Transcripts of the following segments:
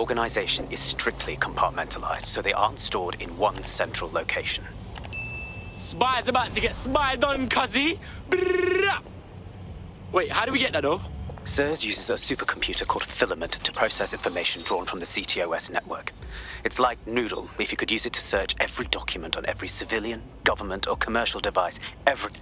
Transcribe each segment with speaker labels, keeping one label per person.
Speaker 1: Organization is strictly compartmentalized, so they aren't stored in one central location.
Speaker 2: Spy's about to get spied on, cuzzy! Brrrah! Wait, how do we get that, though?
Speaker 1: SIRS uses a supercomputer called Filament to process information drawn from the CTOS network. It's like Noodle, if you could use it to search every document on every civilian, government, or commercial device, every...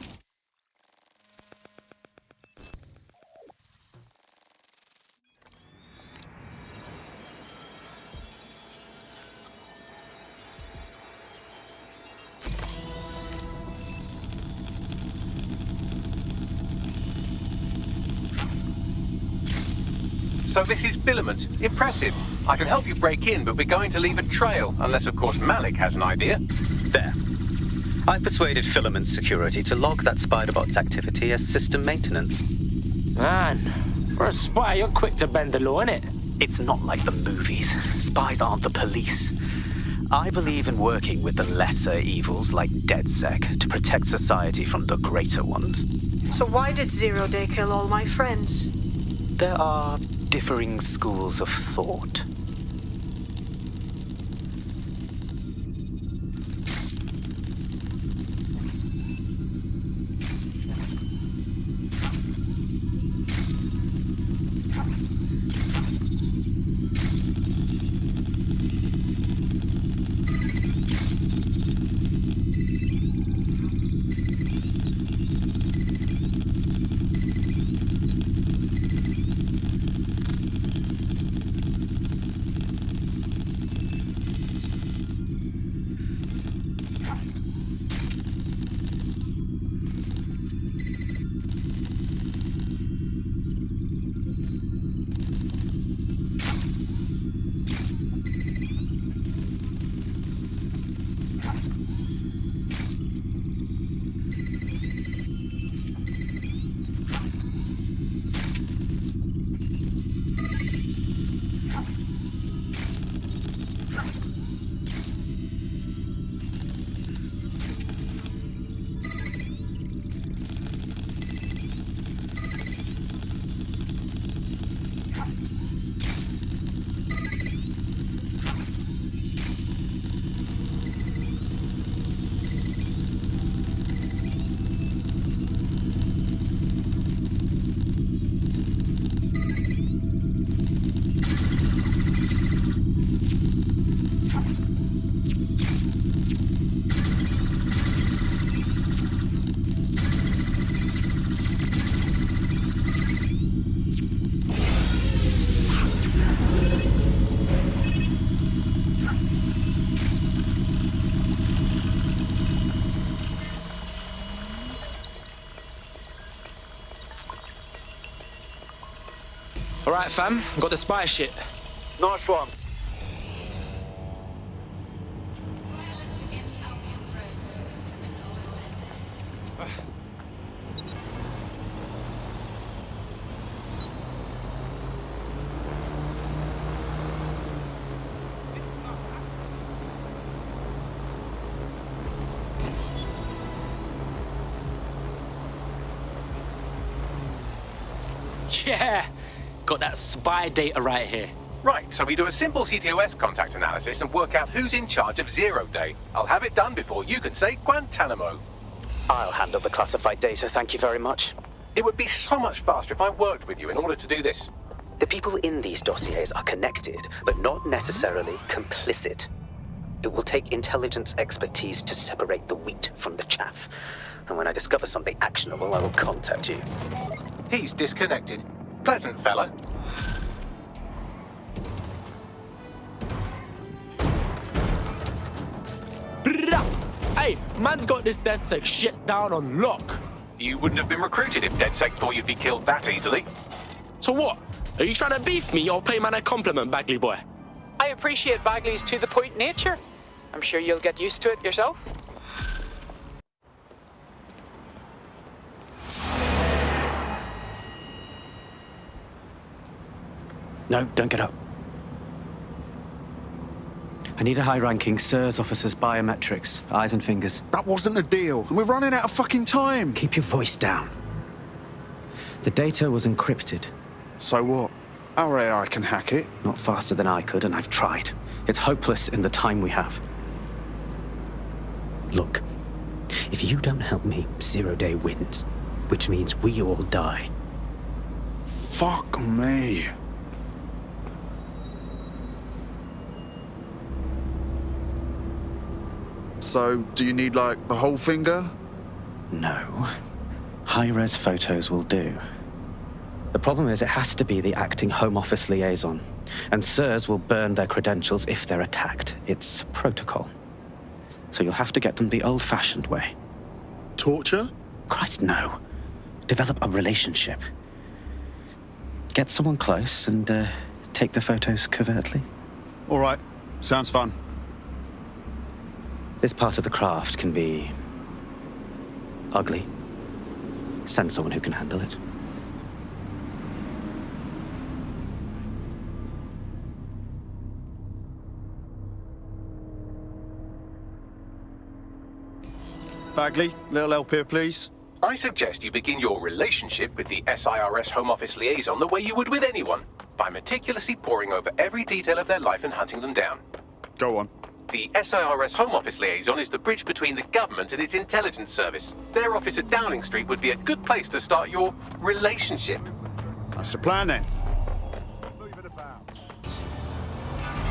Speaker 3: So this is Filament. Impressive. I can help you break in, but we're going to leave a trail, unless of course Malik has an idea.
Speaker 1: There. I persuaded Filament Security to log that Spiderbot's activity as system maintenance.
Speaker 2: Man, for a spy, you're quick to bend the law, innit?
Speaker 1: It's not like the movies. Spies aren't the police. I believe in working with the lesser evils like DedSec to protect society from the greater ones.
Speaker 4: So why did Zero Day kill all my friends?
Speaker 1: There are differing schools of thought.
Speaker 2: Alright, fam, got the spy shit.
Speaker 5: Nice one.
Speaker 2: Yeah! Got that spy data right here.
Speaker 3: Right, so we do a simple CTOS contact analysis and work out who's in charge of Zero Day. I'll have it done before you can say Guantanamo.
Speaker 1: I'll handle the classified data, thank you very much.
Speaker 3: It would be so much faster if I worked with you in order to do this.
Speaker 1: The people in these dossiers are connected, but not necessarily complicit. It will take intelligence expertise to separate the wheat from the chaff. And when I discover something actionable, I will contact you.
Speaker 3: He's disconnected. Pleasant fella.
Speaker 2: Brrrah! Hey, man's got this DedSec shit down on lock.
Speaker 3: You wouldn't have been recruited if DedSec thought you'd be killed that easily.
Speaker 2: So what? Are you trying to beef me or pay man a compliment, Bagley boy?
Speaker 6: I appreciate Bagley's to-the-point nature. I'm sure you'll get used to it yourself.
Speaker 1: No, don't get up. I need a high-ranking SIRS officer's biometrics, eyes and fingers.
Speaker 7: That wasn't the deal, and we're running out of fucking time.
Speaker 1: Keep your voice down. The data was encrypted.
Speaker 7: So what? Our AI can hack it.
Speaker 1: Not faster than I could, and I've tried. It's hopeless in the time we have. Look, if you don't help me, 0 Day wins, which means we all die.
Speaker 7: Fuck me. So, do you need, like, the whole finger?
Speaker 1: No. High-res photos will do. The problem is it has to be the acting Home Office liaison, and SIRS will burn their credentials if they're attacked. It's protocol. So you'll have to get them the old-fashioned way.
Speaker 7: Torture?
Speaker 1: Christ, no. Develop a relationship. Get someone close and take the photos covertly.
Speaker 7: All right. Sounds fun.
Speaker 1: This part of the craft can be ugly. Send someone who can handle it.
Speaker 7: Bagley, little help here, please.
Speaker 3: I suggest you begin your relationship with the SIRS Home Office liaison the way you would with anyone, by meticulously poring over every detail of their life and hunting them down.
Speaker 7: Go on.
Speaker 3: The SIRS Home Office liaison is the bridge between the government and its intelligence service. Their office at Downing Street would be a good place to start your relationship.
Speaker 7: That's the plan, then.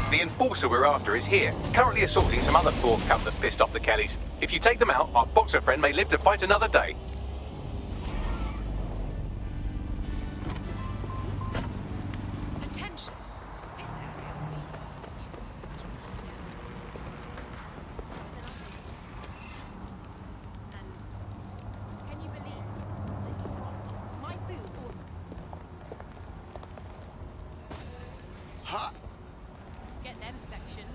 Speaker 3: The enforcer we're after is here, currently assaulting some other poor cunt that pissed off the Kellys. If you take them out, our boxer friend may live to fight another day.
Speaker 5: Attention! This area will be... And can you believe that he dropped my food order? Get them sectioned.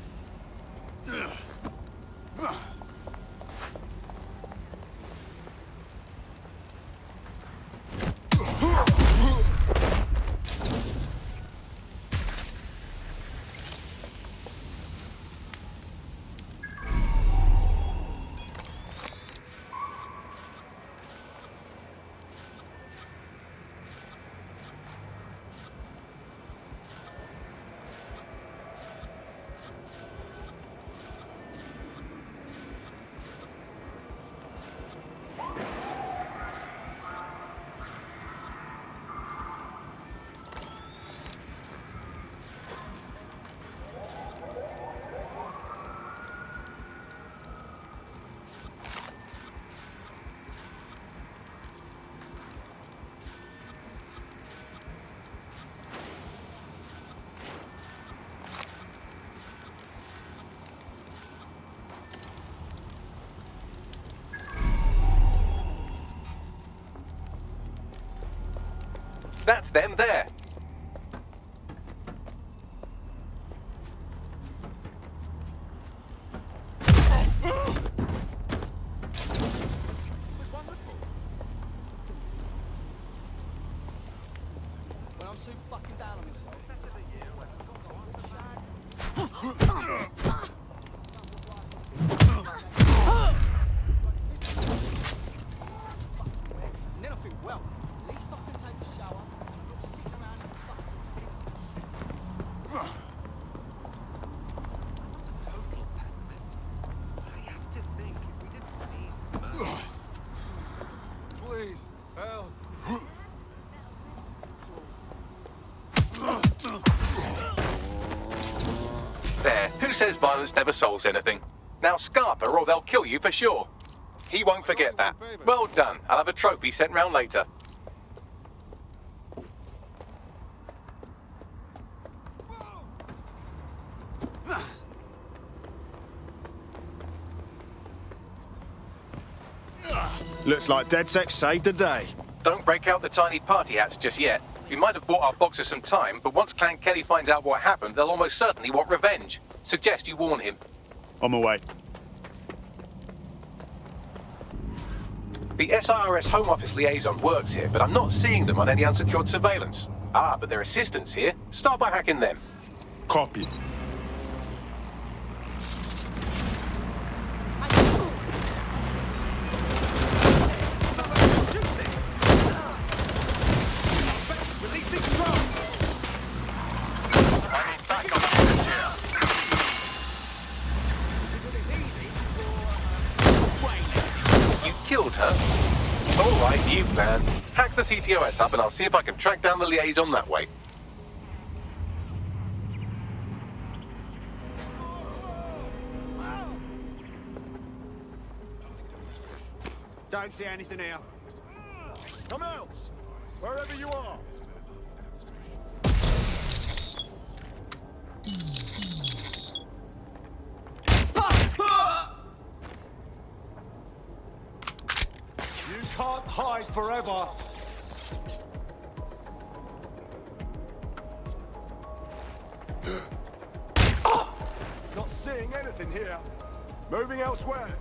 Speaker 3: That's them there. There. Who says violence never solves anything? Now Scarper or they'll kill you for sure. He won't forget that. Well done. I'll have a trophy sent round later.
Speaker 7: Looks like DedSec saved the day.
Speaker 3: Don't break out the tiny party hats just yet. We might have bought our boxer some time, but once Clan Kelly finds out what happened, they'll almost certainly want revenge. Suggest you warn him.
Speaker 7: On my way.
Speaker 3: The SIRS Home Office liaison works here, but I'm not seeing them on any unsecured surveillance. Ah, but their assistants here. Start by hacking them.
Speaker 7: Copy.
Speaker 3: Right, you plan. Hack the CTOS up and I'll see if I can track down the liaison that way.
Speaker 7: Don't see anything here. Come out! Wherever you are! You can't hide forever! Not seeing anything here. Moving elsewhere.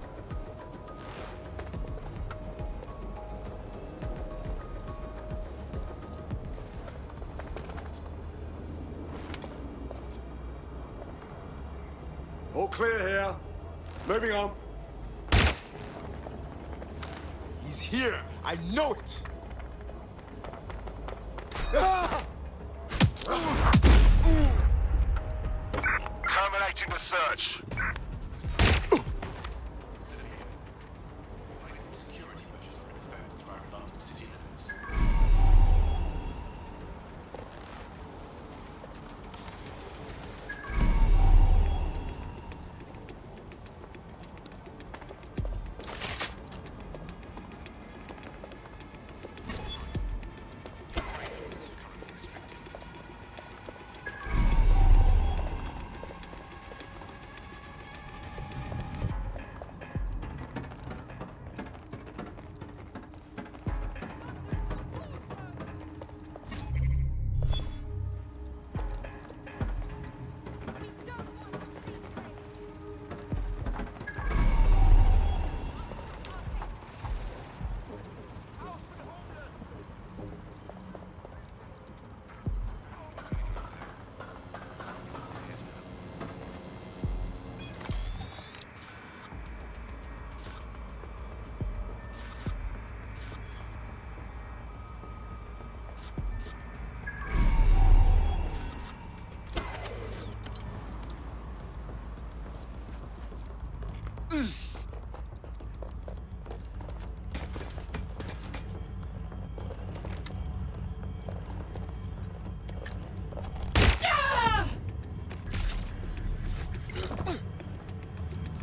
Speaker 7: All clear here. Moving on. He's here. I know it.
Speaker 8: Terminating the search. Security measures are in effect throughout London city limits.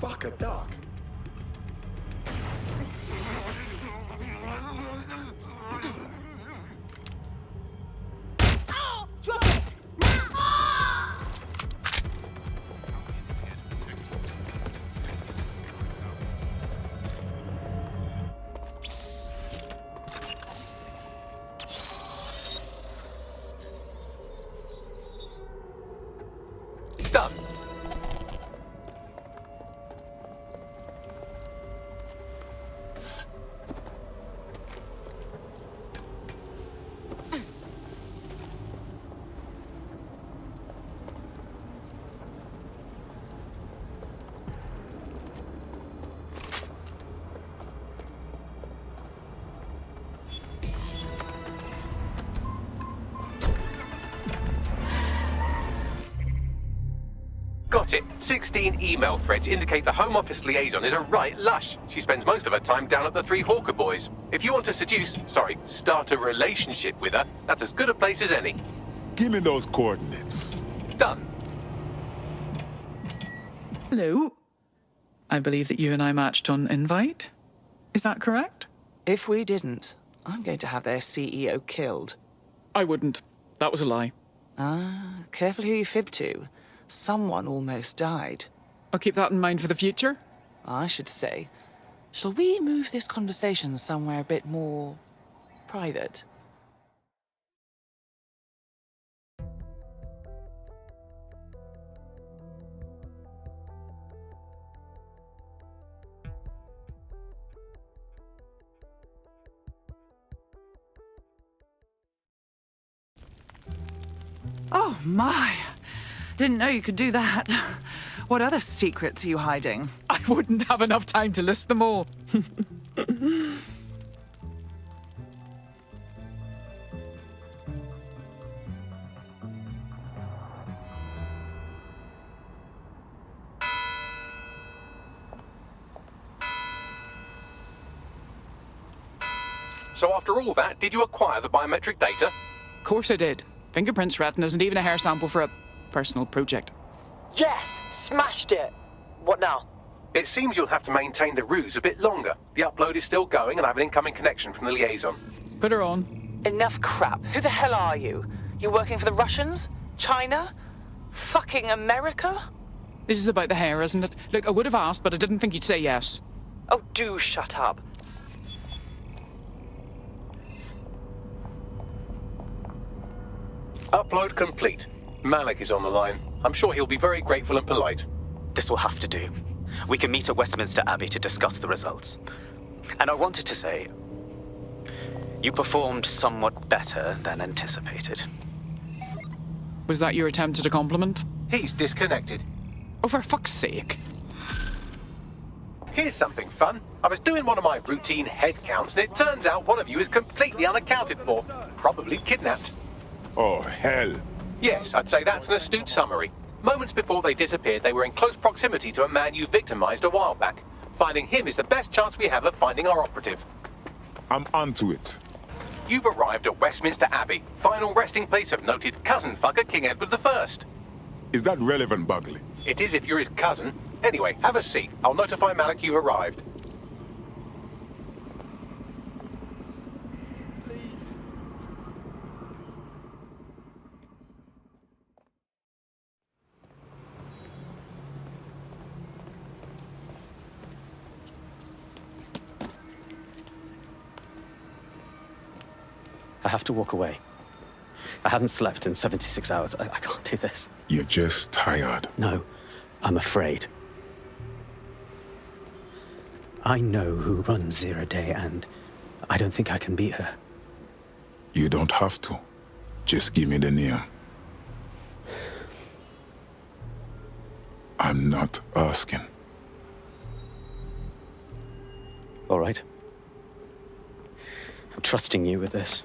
Speaker 7: Fuck a duck.
Speaker 5: Drop it! Now!
Speaker 3: Done. Got it. 16 email threads indicate the Home Office liaison is a right lush. She spends most of her time down at the Three Hawker Boys. If you want to start a relationship with her, that's as good a place as any.
Speaker 7: Give me those coordinates.
Speaker 3: Done.
Speaker 9: Hello. I believe that you and I matched on invite. Is that correct?
Speaker 10: If we didn't, I'm going to have their CEO killed.
Speaker 9: I wouldn't. That was a lie.
Speaker 10: Careful who you fib to. Someone almost died.
Speaker 9: I'll keep that in mind for the future.
Speaker 10: I should say. Shall we move this conversation somewhere a bit more private?
Speaker 11: Oh, my. Didn't know you could do that. What other secrets are you hiding?
Speaker 9: I wouldn't have enough time to list them all.
Speaker 3: So after all that, did you acquire the biometric data?
Speaker 9: Of course I did. Fingerprints retina isn't even a hair sample for a personal project.
Speaker 6: Yes! Smashed it! What now?
Speaker 3: It seems you'll have to maintain the ruse a bit longer. The upload is still going and I have an incoming connection from the liaison.
Speaker 9: Put her on.
Speaker 10: Enough crap. Who the hell are you? You working for the Russians? China? Fucking America?
Speaker 9: This is about the hair, isn't it? Look, I would have asked, but I didn't think you'd say yes.
Speaker 10: Oh, do shut up.
Speaker 3: Upload complete. Malik is on the line. I'm sure he'll be very grateful and polite.
Speaker 1: This will have to do. We can meet at Westminster Abbey to discuss the results. And I wanted to say, you performed somewhat better than anticipated.
Speaker 9: Was that your attempt at a compliment?
Speaker 3: He's disconnected.
Speaker 9: Oh, for fuck's sake.
Speaker 3: Here's something fun. I was doing one of my routine head counts and it turns out one of you is completely unaccounted for. Probably kidnapped.
Speaker 8: Oh, hell.
Speaker 3: Yes, I'd say that's an astute summary. Moments before they disappeared, they were in close proximity to a man you victimized a while back. Finding him is the best chance we have of finding our operative.
Speaker 8: I'm onto it.
Speaker 3: You've arrived at Westminster Abbey, final resting place of noted cousin fucker King Edward I.
Speaker 8: Is that relevant, Bagley?
Speaker 3: It is if you're his cousin. Anyway, have a seat. I'll notify Malik you've arrived.
Speaker 1: I have to walk away. I haven't slept in 76 hours. I can't do this.
Speaker 8: You're just tired.
Speaker 1: No, I'm afraid. I know who runs Zero Day, and I don't think I can beat her.
Speaker 8: You don't have to. Just give me the name. I'm not asking.
Speaker 1: All right. I'm trusting you with this.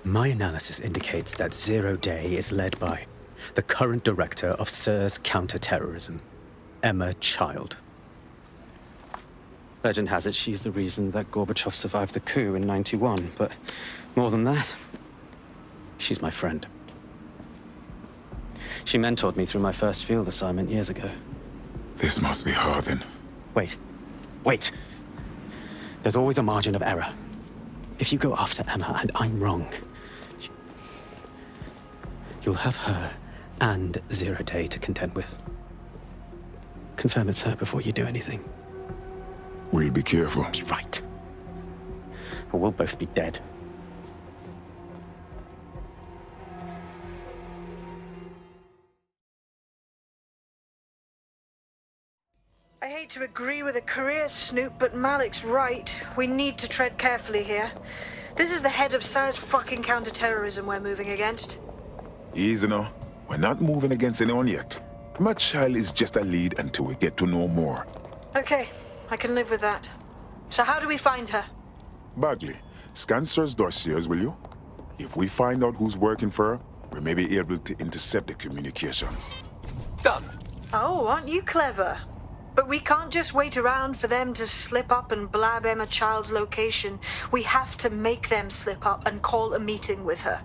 Speaker 1: My analysis indicates that Zero Day is led by the current director of SIR's counter-terrorism, Emma Child. Legend has it she's the reason that Gorbachev survived the coup in '91, but more than that, she's my friend. She mentored me through my first field assignment years ago.
Speaker 8: This must be hard then.
Speaker 1: Wait. There's always a margin of error. If you go after Emma and I'm wrong, you'll have her and Zero Day to contend with. Confirm it's her before you do anything.
Speaker 8: We'll be careful.
Speaker 1: Be right. Or we'll both be dead.
Speaker 4: I hate to agree with a career snoop, but Malik's right. We need to tread carefully here. This is the head of SIR's fucking counter-terrorism we're moving against.
Speaker 8: Easy now. We're not moving against anyone yet. My child is just a lead until we get to know more.
Speaker 4: Okay, I can live with that. So how do we find her?
Speaker 8: Bagley, scan SIR's dossiers, will you? If we find out who's working for her, we may be able to intercept the communications.
Speaker 3: Done.
Speaker 4: Oh, aren't you clever? But we can't just wait around for them to slip up and blab Emma Child's location. We have to make them slip up and call a meeting with her.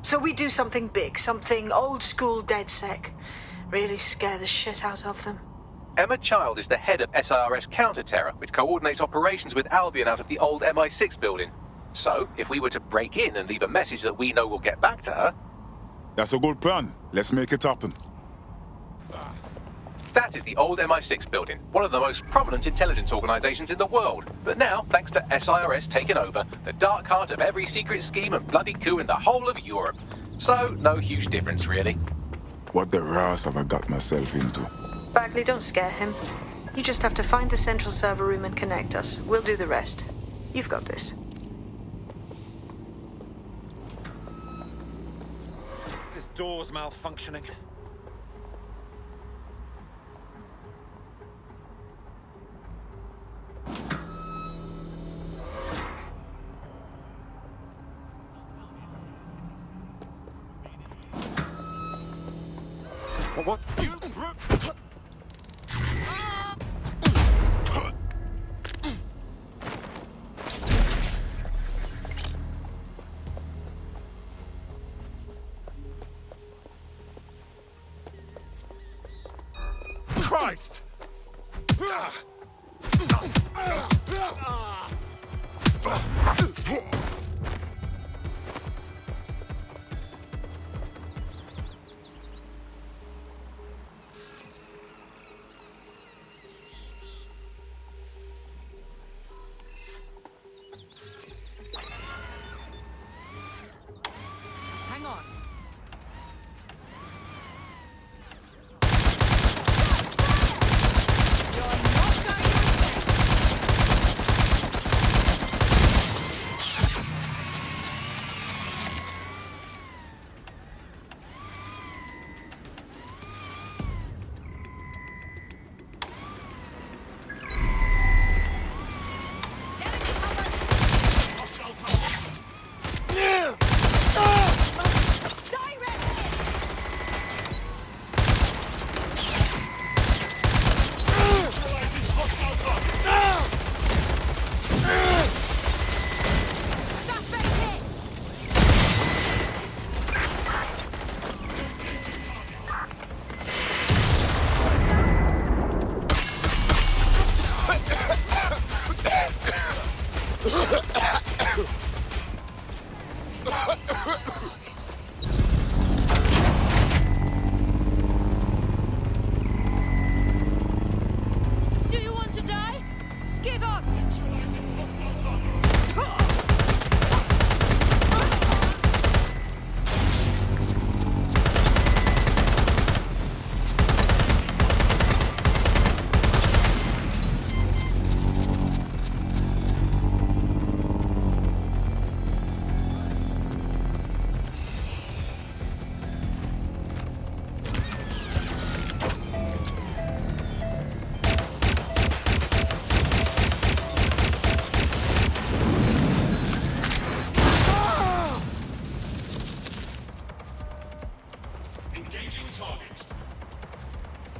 Speaker 4: So we do something big, something old-school DedSec. Really scare the shit out of them.
Speaker 3: Emma Child is the head of SIRS Counter-Terror, which coordinates operations with Albion out of the old MI6 building. So, if we were to break in and leave a message that we know will get back to her...
Speaker 8: That's a good plan. Let's make it happen.
Speaker 3: That is the old MI6 building, one of the most prominent intelligence organizations in the world. But now, thanks to SIRS taking over, the dark heart of every secret scheme and bloody coup in the whole of Europe. So, no huge difference, really.
Speaker 8: What the ras have I got myself into?
Speaker 4: Bagley, don't scare him. You just have to find the central server room and connect us. We'll do the rest. You've got this.
Speaker 7: This door's malfunctioning. What? Christ!
Speaker 11: Hang on.
Speaker 5: Do you want to die? Give up!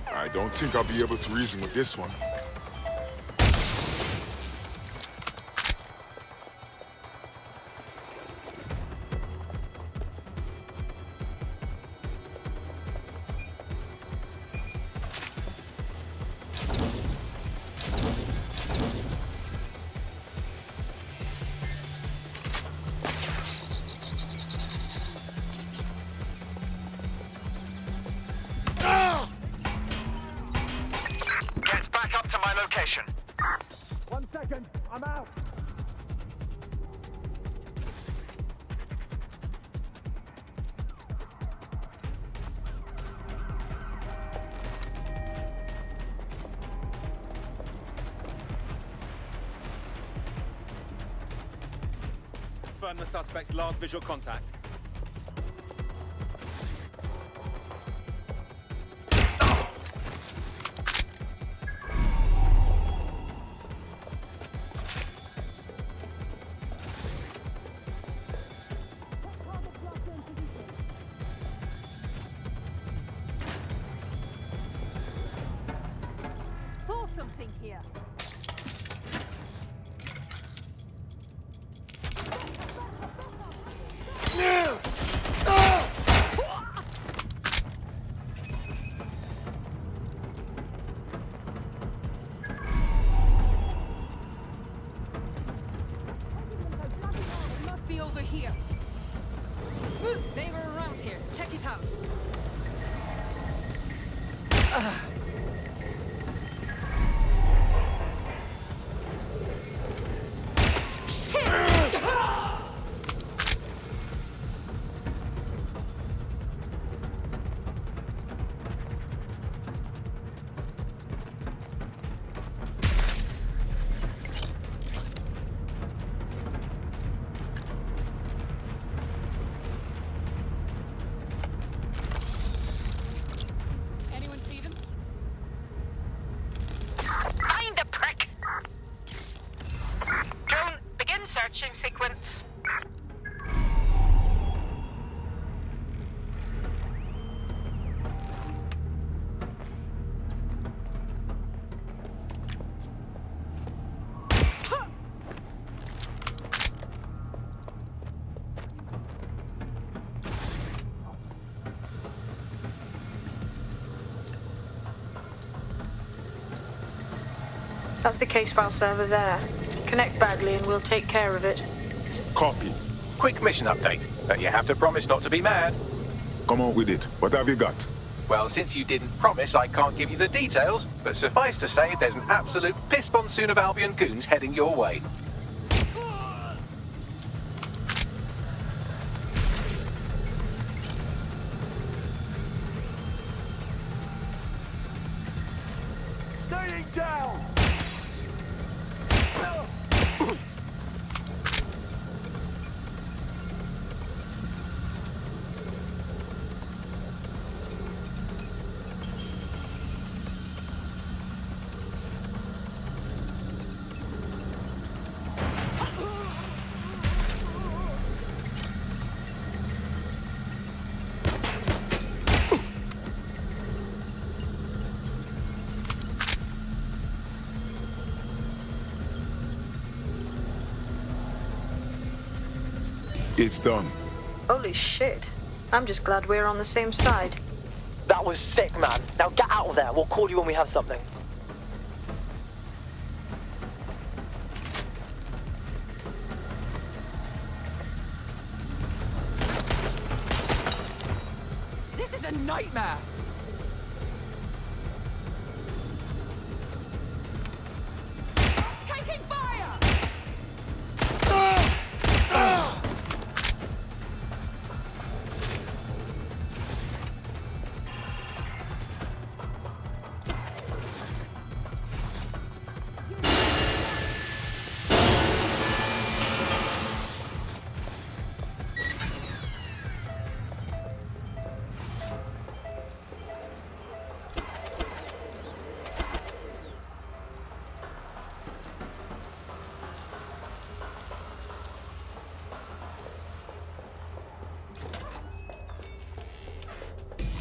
Speaker 8: I don't think I'll be able to reason with this one.
Speaker 7: Get back up to my location. 1 second, I'm out.
Speaker 12: Confirm the suspect's last visual contact.
Speaker 5: Saw something here. It must be over here. They were around here. Check it out. Anyone see them?
Speaker 4: That's the case file server there. Connect Bagley and we'll take care of it.
Speaker 8: Copy.
Speaker 3: Quick mission update, but you have to promise not to be mad.
Speaker 8: Come on with it. What have you got?
Speaker 3: Well, since you didn't promise, I can't give you the details, but suffice to say there's an absolute piss monsoon of Albion goons heading your way.
Speaker 7: Staying down!
Speaker 8: It's done.
Speaker 4: Holy shit. I'm just glad we're on the same side.
Speaker 13: That was sick, man. Now get out of there. We'll call you when we have something.
Speaker 11: This is a nightmare. Taking fire!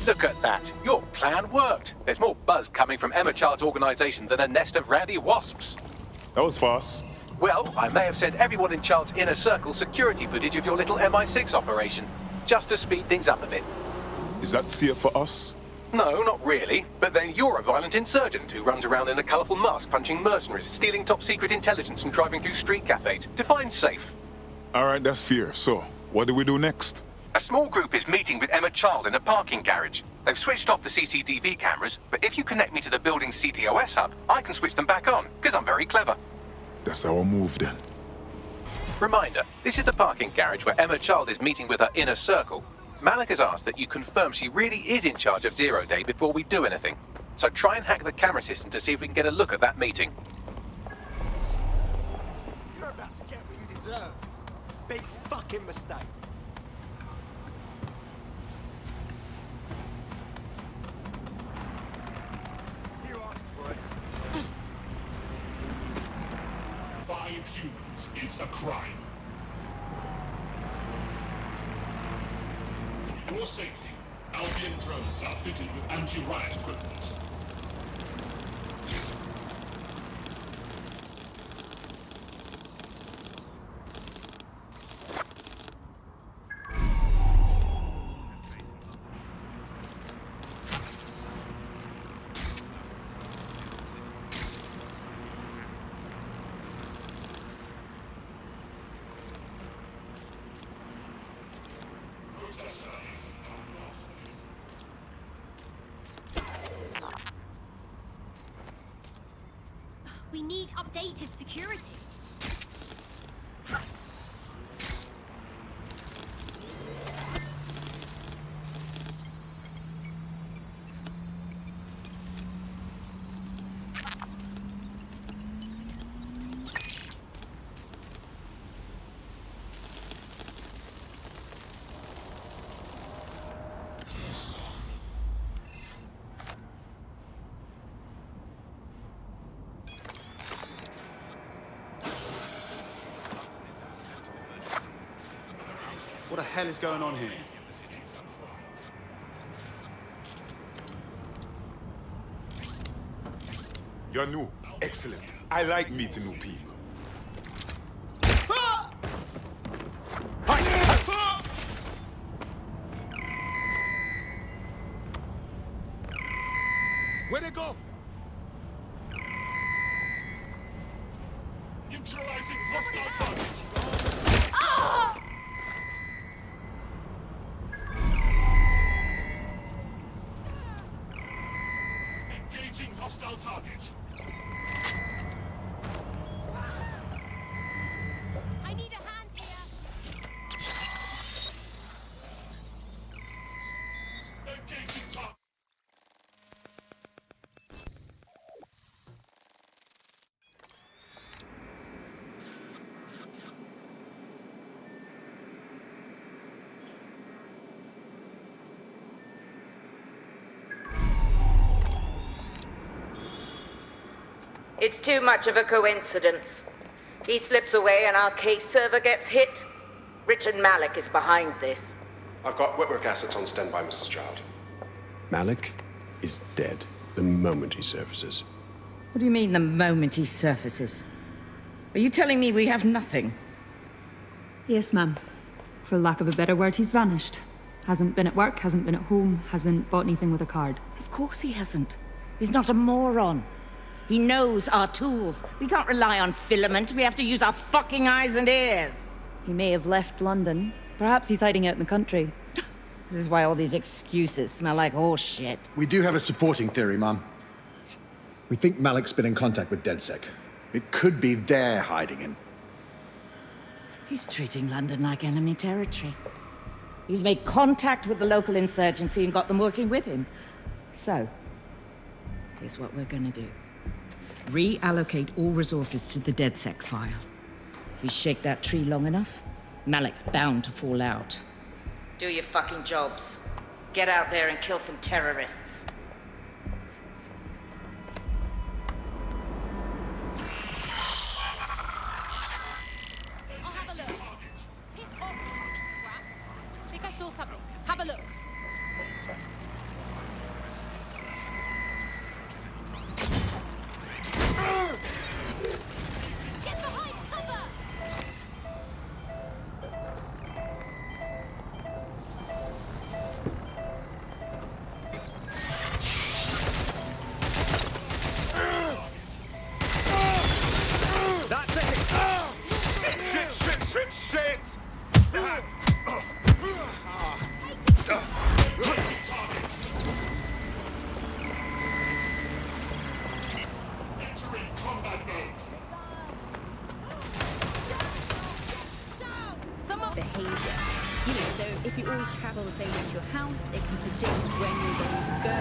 Speaker 3: Look at that. Your plan worked. There's more buzz coming from Emma Child's organization than a nest of rowdy wasps.
Speaker 8: That was fast.
Speaker 3: Well, I may have sent everyone in Child's inner circle security footage of your little MI6 operation, just to speed things up a bit.
Speaker 8: Is that safe for us?
Speaker 3: No, not really. But then you're a violent insurgent who runs around in a colourful mask punching mercenaries, stealing top-secret intelligence and driving through street cafes. Define safe.
Speaker 8: All right, that's fair. So, what do we do next?
Speaker 3: A small group is meeting with Emma Child in a parking garage. They've switched off the CCTV cameras, but if you connect me to the building's CTOS hub, I can switch them back on, because I'm very clever.
Speaker 8: That's our move then.
Speaker 3: Reminder, this is the parking garage where Emma Child is meeting with her inner circle. Malik has asked that you confirm she really is in charge of Zero Day before we do anything. So try and hack the camera system to see if we can get a look at that meeting.
Speaker 7: You're about to get what you deserve. Big fucking mistake. You are right.
Speaker 14: 5 humans is a crime. For your safety, Albion drones are fitted with anti-riot equipment.
Speaker 15: We need updated security.
Speaker 7: What the hell is going on here?
Speaker 8: You're new. Excellent. I like meeting new people.
Speaker 7: Where'd it go?
Speaker 14: Neutralizing hostile target. Engaging hostile target.
Speaker 15: I need a hand here.
Speaker 14: Engaging target.
Speaker 16: It's too much of a coincidence. He slips away and our case server gets hit. Richard Malik is behind this.
Speaker 17: I've got Whitwork assets on standby, Mrs. Child.
Speaker 18: Malik is dead the moment he surfaces.
Speaker 19: What do you mean, the moment he surfaces? Are you telling me we have nothing?
Speaker 20: Yes, ma'am. For lack of a better word, he's vanished. Hasn't been at work, hasn't been at home, hasn't bought anything with a card.
Speaker 19: Of course he hasn't. He's not a moron. He knows our tools. We can't rely on filament. We have to use our fucking eyes and ears.
Speaker 20: He may have left London. Perhaps he's hiding out in the country.
Speaker 19: This is why all these excuses smell like horse shit.
Speaker 21: We do have a supporting theory, Mum. We think Malik's been in contact with DedSec. It could be they're hiding him.
Speaker 19: He's treating London like enemy territory. He's made contact with the local insurgency and got them working with him. So, here's what we're gonna do. Reallocate all resources to the DedSec file. If we shake that tree long enough, Malik's bound to fall out. Do your fucking jobs. Get out there and kill some terrorists.
Speaker 15: I'll have a look. Piss off, scrap. I think I saw something. Have a look. Get behind cover!
Speaker 7: That's it! Shit!
Speaker 14: Entering combat mode.
Speaker 22: Some of behavior. You know, so if you always travel the same way to your house, it can predict when you're going to go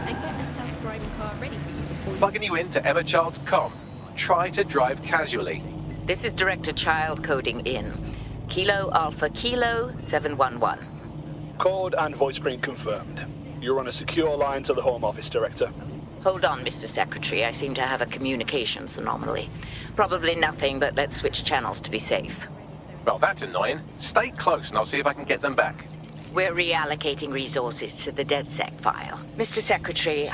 Speaker 22: and get a self-driving car ready for you before you...
Speaker 3: Plugging you into EmmaChild's.com. Try to drive casually.
Speaker 16: This is Director Child coding in. Kilo Alpha Kilo 711.
Speaker 23: Code and voice screen confirmed. You're on a secure line to the Home Office, Director.
Speaker 16: Hold on, Mr. Secretary. I seem to have a communications anomaly. Probably nothing, but let's switch channels to be safe.
Speaker 3: Well, that's annoying. Stay close and I'll see if I can get them back.
Speaker 16: We're reallocating resources to the DedSec file. Mr. Secretary,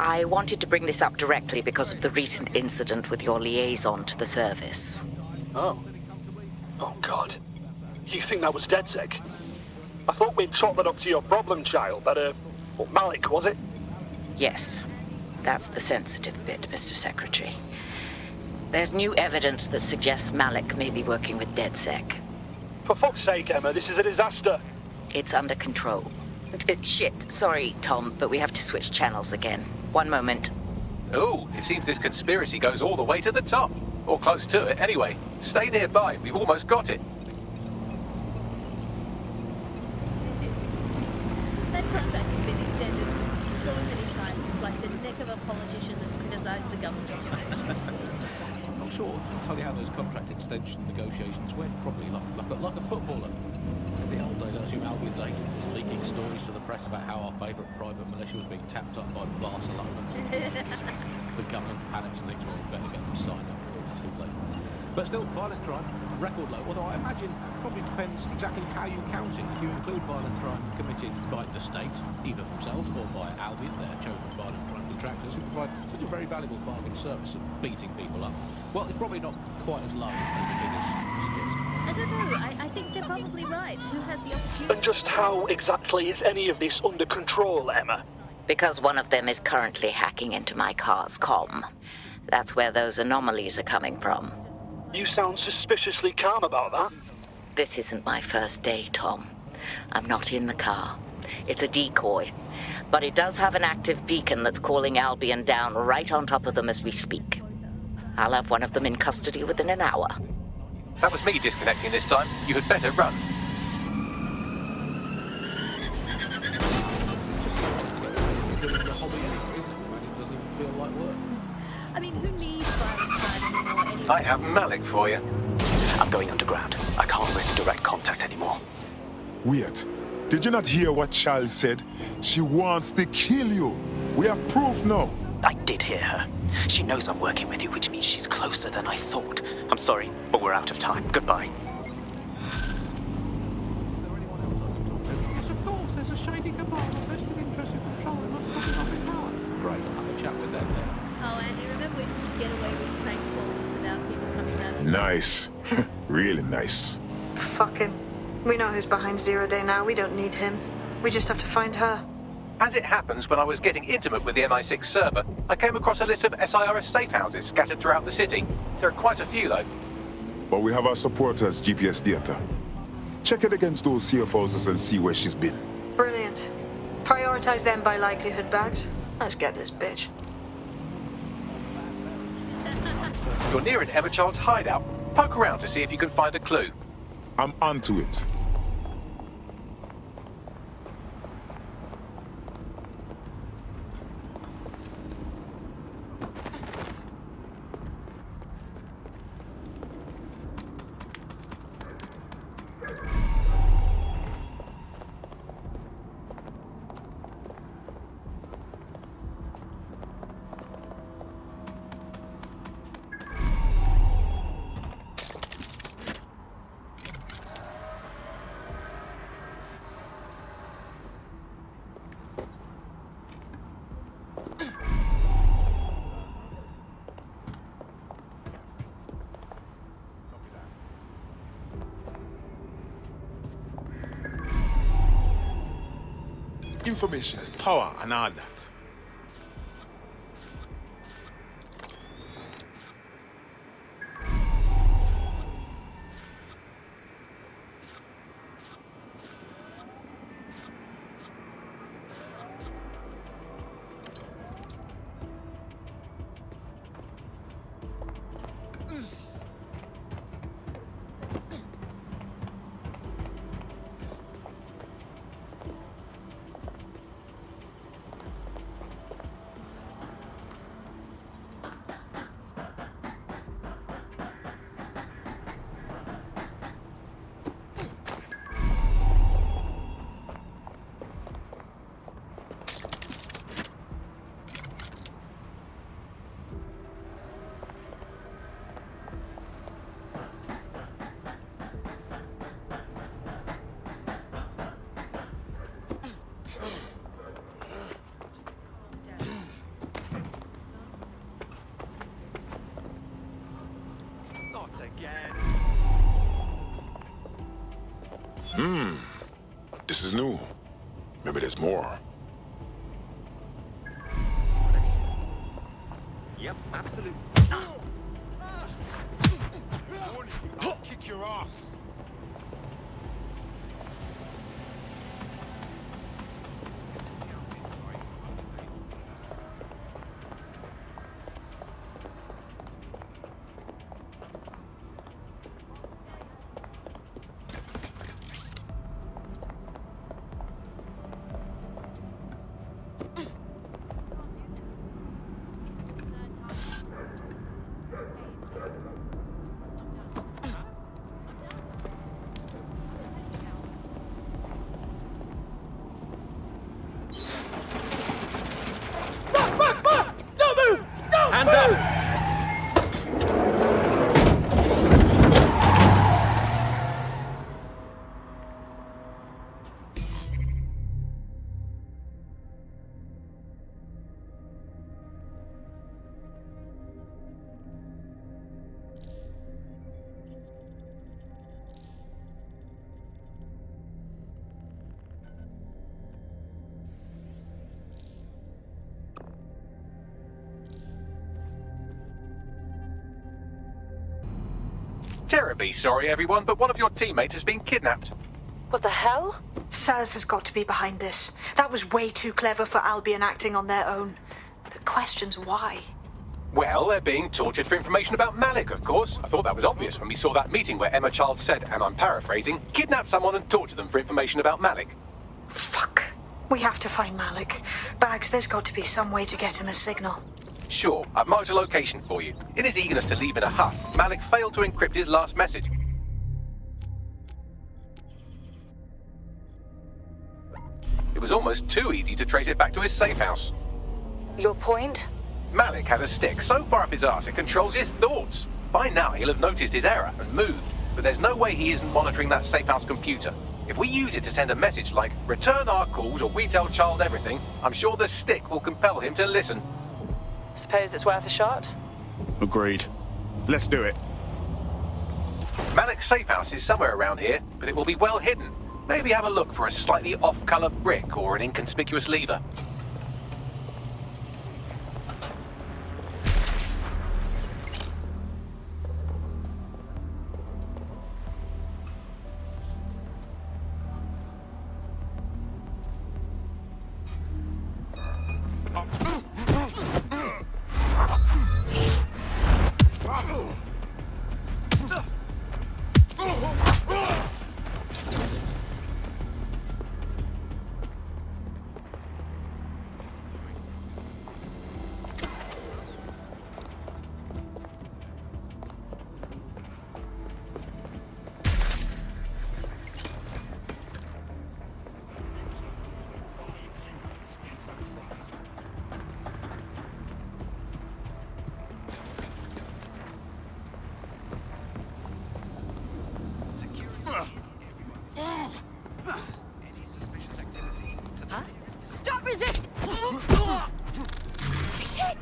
Speaker 16: I wanted to bring this up directly because of the recent incident with your liaison to the service.
Speaker 23: Oh, God. You think that was DedSec? I thought we'd chalk that up to your problem child, that, Malik, was it?
Speaker 16: Yes. That's the sensitive bit, Mr. Secretary. There's new evidence that suggests Malik may be working with DedSec.
Speaker 23: For fuck's sake, Emma, this is a disaster.
Speaker 16: It's under control. Shit, sorry, Tom, but we have to switch channels again. One moment.
Speaker 3: Ooh, it seems this conspiracy goes all the way to the top. Or close to it, anyway. Stay nearby, we've almost got it.
Speaker 22: That contract has been extended so many times. It's like the neck of a politician that's criticized the government.
Speaker 24: I'm not sure entirely how those contract extension negotiations went. Probably like a footballer. In the old days, I assume Albion's agent was leaking stories to the press about how our favourite private militia was being tapped up by Barcelona. The government panics and thinks, well, we better get them signed up before it's too late. But still, violent crime, record low, although I imagine it probably depends exactly how you count it. If you include violent crime committed by the state, either themselves or by Albion, their chosen violent crime contractors, who provide such a very valuable bargain service of beating people up. Well, it's probably not quite as low as the figures suggest.
Speaker 22: I don't know. I think they're probably right. Who has the opportunity?
Speaker 23: And just how exactly is any of this under control, Emma?
Speaker 16: Because one of them is currently hacking into my car's comm. That's where those anomalies are coming from.
Speaker 23: You sound suspiciously calm about that.
Speaker 16: This isn't my first day, Tom. I'm not in the car. It's a decoy. But it does have an active beacon that's calling Albion down right on top of them as we speak. I'll have one of them in custody within an hour.
Speaker 3: That was me disconnecting this time. You had better run.
Speaker 22: I mean, who needs violent crime anymore anyway?
Speaker 3: I have Malik for you.
Speaker 1: I'm going underground. I can't risk direct contact anymore.
Speaker 8: Wait. Did you not hear what Charles said? She wants to kill you. We have proof now.
Speaker 1: I did hear her. She knows I'm working with you, which means she's closer than I thought. I'm sorry, but we're out of time. Goodbye.
Speaker 24: Yes, of course. There's a shady cabal of vested interest in controlling public power. Great, I'll have a chat with them then.
Speaker 22: Oh, Andy, remember when you could get away with prank calls without people coming round?
Speaker 8: Nice. Really nice.
Speaker 4: Fuck him. We know who's behind Zero Day now. We don't need him. We just have to find her.
Speaker 3: As it happens, when I was getting intimate with the MI6 server, I came across a list of SIRS safe houses scattered throughout the city. There are quite a few, though.
Speaker 8: But we have our supporters' GPS data. Check it against those safe houses and see where she's been.
Speaker 4: Brilliant. Prioritize them by likelihood, Bags. Let's get this bitch.
Speaker 3: You're near an Emma Child's hideout. Poke around to see if you can find a clue.
Speaker 8: I'm onto it.
Speaker 2: Information is power and all that.
Speaker 8: This is new. Maybe there's more.
Speaker 7: Yep, absolutely. I'll kick your ass.
Speaker 3: Terribly sorry, everyone, but one of your teammates has been kidnapped.
Speaker 4: What the hell? SARS has got to be behind this. That was way too clever for Albion acting on their own. The question's why.
Speaker 3: Well, they're being tortured for information about Malik, of course. I thought that was obvious when we saw that meeting where Emma Child said, and I'm paraphrasing, kidnap someone and torture them for information about Malik.
Speaker 4: Fuck. We have to find Malik. Bags, there's got to be some way to get him a signal.
Speaker 3: Sure, I've marked a location for you. In his eagerness to leave in a huff, Malik failed to encrypt his last message. It was almost too easy to trace it back to his safe house.
Speaker 4: Your point?
Speaker 3: Malik has a stick so far up his arse it controls his thoughts. By now he'll have noticed his error and moved, but there's no way he isn't monitoring that safe house computer. If we use it to send a message like, return our calls or we tell Child everything, I'm sure the stick will compel him to listen.
Speaker 11: Suppose it's worth a shot?
Speaker 21: Agreed. Let's do it.
Speaker 3: Malik's safe house is somewhere around here, but it will be well hidden. Maybe have a look for a slightly off-color brick or an inconspicuous lever.
Speaker 15: Stop resisting! Shit!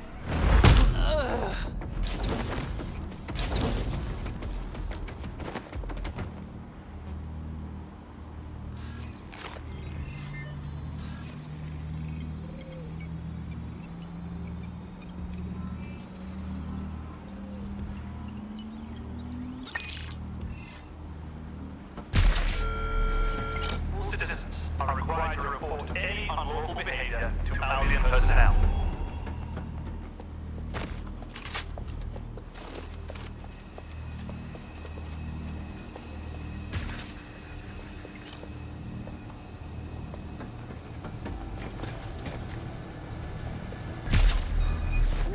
Speaker 6: All citizens are required to report any unlawful behavior to Albion personnel.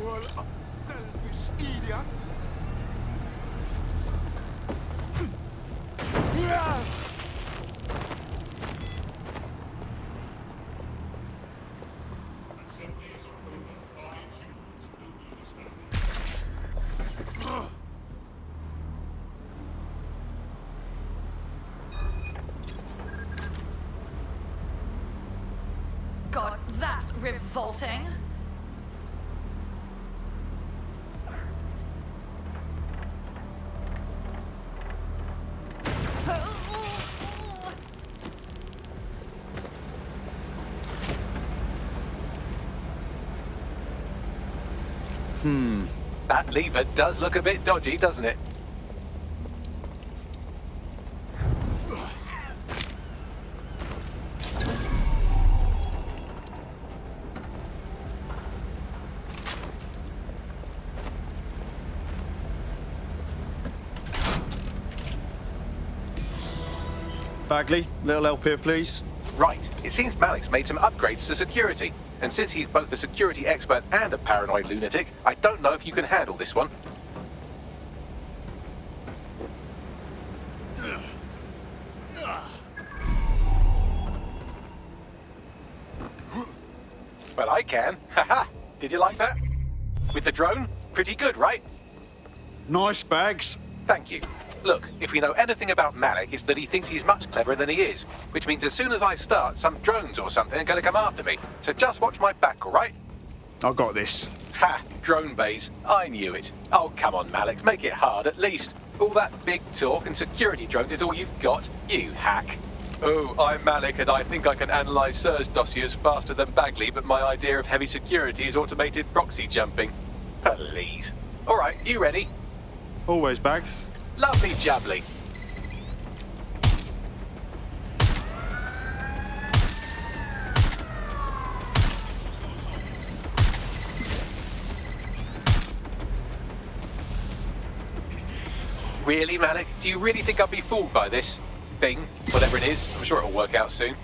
Speaker 2: Well, selfish idiot.
Speaker 11: God, that's revolting.
Speaker 3: That lever does look a bit dodgy, doesn't it?
Speaker 21: Bagley, little help here, please.
Speaker 3: Right. It seems Malik's made some upgrades to security. And since he's both a security expert and a paranoid lunatic, I don't know if you can handle this one. Well, I can. Haha. Did you like that? With the drone? Pretty good, right?
Speaker 21: Nice, Bags.
Speaker 3: Thank you. Look, if we know anything about Malik, it's that he thinks he's much cleverer than he is. Which means as soon as I start, some drones or something are going to come after me. So just watch my back, all right?
Speaker 21: I got this.
Speaker 3: Ha! Drone bays. I knew it. Oh, come on, Malik. Make it hard, at least. All that big talk and security drones is all you've got, you hack. Oh, I'm Malik, and I think I can analyze SIRS dossiers faster than Bagley, but my idea of heavy security is automated proxy jumping. Please. All right, you ready?
Speaker 21: Always, Bags.
Speaker 3: Lovely jubbly. Really, Malik? Do you really think I'll be fooled by this thing? Whatever it is, I'm sure it'll work out soon.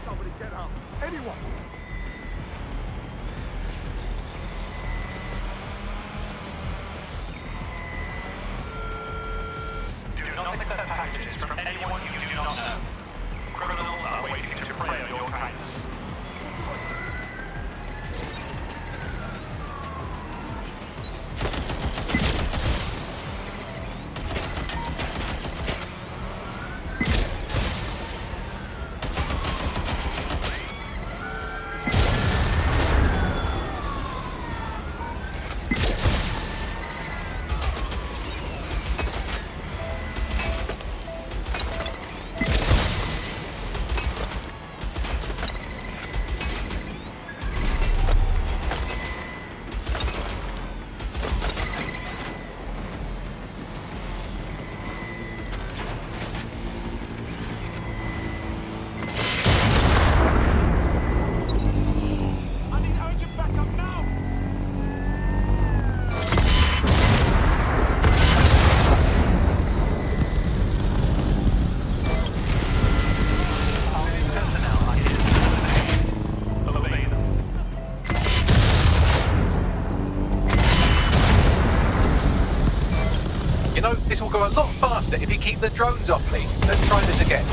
Speaker 2: Somebody get out. Anyone!
Speaker 6: Do not accept packages from anyone you do not know. Criminals are waiting to prey on your kindness.
Speaker 3: You know, this will go a lot faster if you keep the drones off me. Let's try this again.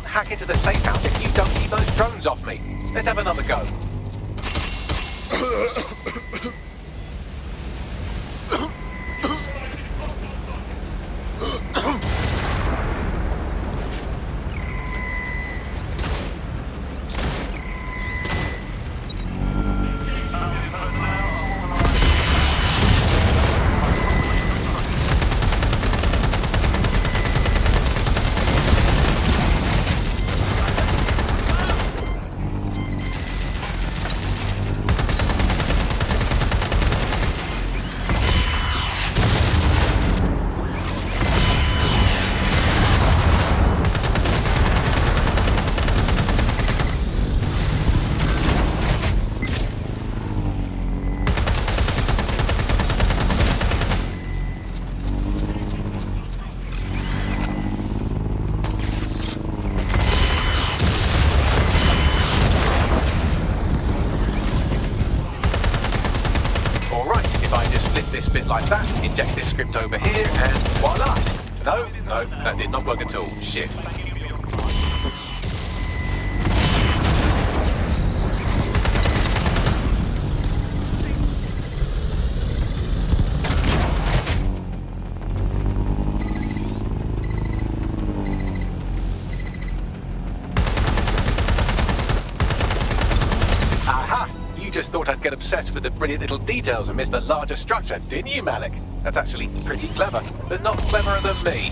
Speaker 3: Hack into the safe house if you don't keep those drones off me. Let's have another go. This bit like that, inject this script over here, and voila! No, that did not work at all. Shit. Just thought I'd get obsessed with the brilliant little details and miss the larger structure, didn't you, Malik? That's actually pretty clever, but not cleverer than me.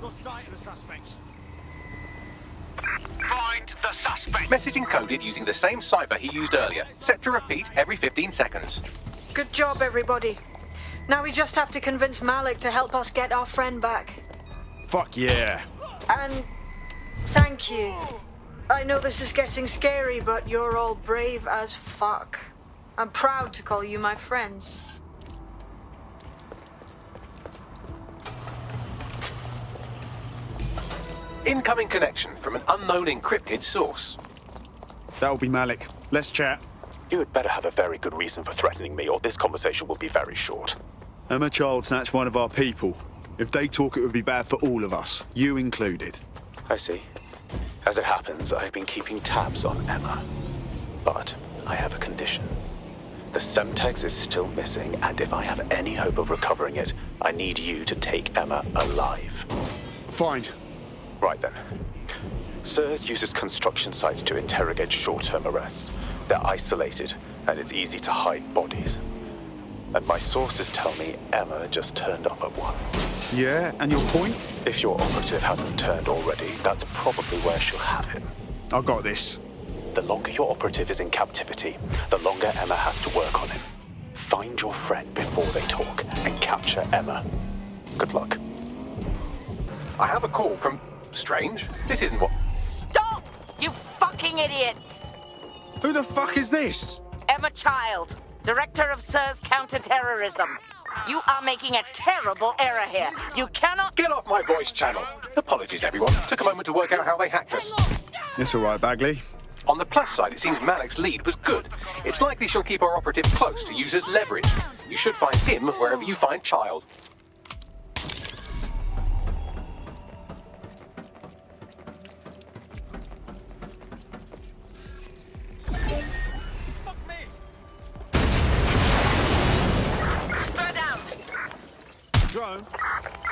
Speaker 7: Lost sight of the suspect.
Speaker 3: Find the suspect. Message encoded using the same cipher he used earlier. Set to repeat every 15 seconds.
Speaker 4: Good job, everybody. Now we just have to convince Malik to help us get our friend back.
Speaker 21: Fuck yeah.
Speaker 4: And thank you. I know this is getting scary, but you're all brave as fuck. I'm proud to call you my friends.
Speaker 3: Incoming connection from an unknown encrypted source.
Speaker 21: That'll be Malik. Let's chat.
Speaker 5: You had better have a very good reason for threatening me, or this conversation will be very short.
Speaker 21: Emma Child snatched one of our people. If they talk, it would be bad for all of us, you included.
Speaker 5: I see. As it happens, I have been keeping tabs on Emma. But I have a condition. The Semtex is still missing, and if I have any hope of recovering it, I need you to take Emma alive.
Speaker 21: Fine.
Speaker 5: Right then. SIRS uses construction sites to interrogate short-term arrests. They're isolated, and it's easy to hide bodies. And my sources tell me Emma just turned up at one.
Speaker 21: Yeah, and your point?
Speaker 5: If your operative hasn't turned already, that's probably where she'll have him.
Speaker 21: I got this.
Speaker 5: The longer your operative is in captivity, the longer Emma has to work on him. Find your friend before they talk, and capture Emma. Good luck.
Speaker 3: I have a call from... Strange. This isn't what...
Speaker 16: Stop! You fucking idiots!
Speaker 21: Who the fuck is this?
Speaker 16: Emma Child, Director of SIRS Counter-Terrorism. You are making a terrible error here. You cannot...
Speaker 3: Get off my voice channel. Apologies, everyone. Took a moment to work out how they hacked us.
Speaker 21: It's all right, Bagley.
Speaker 3: On the plus side, it seems Malik's lead was good. It's likely she'll keep our operative close to use as leverage. You should find him wherever you find Child.
Speaker 7: Drone.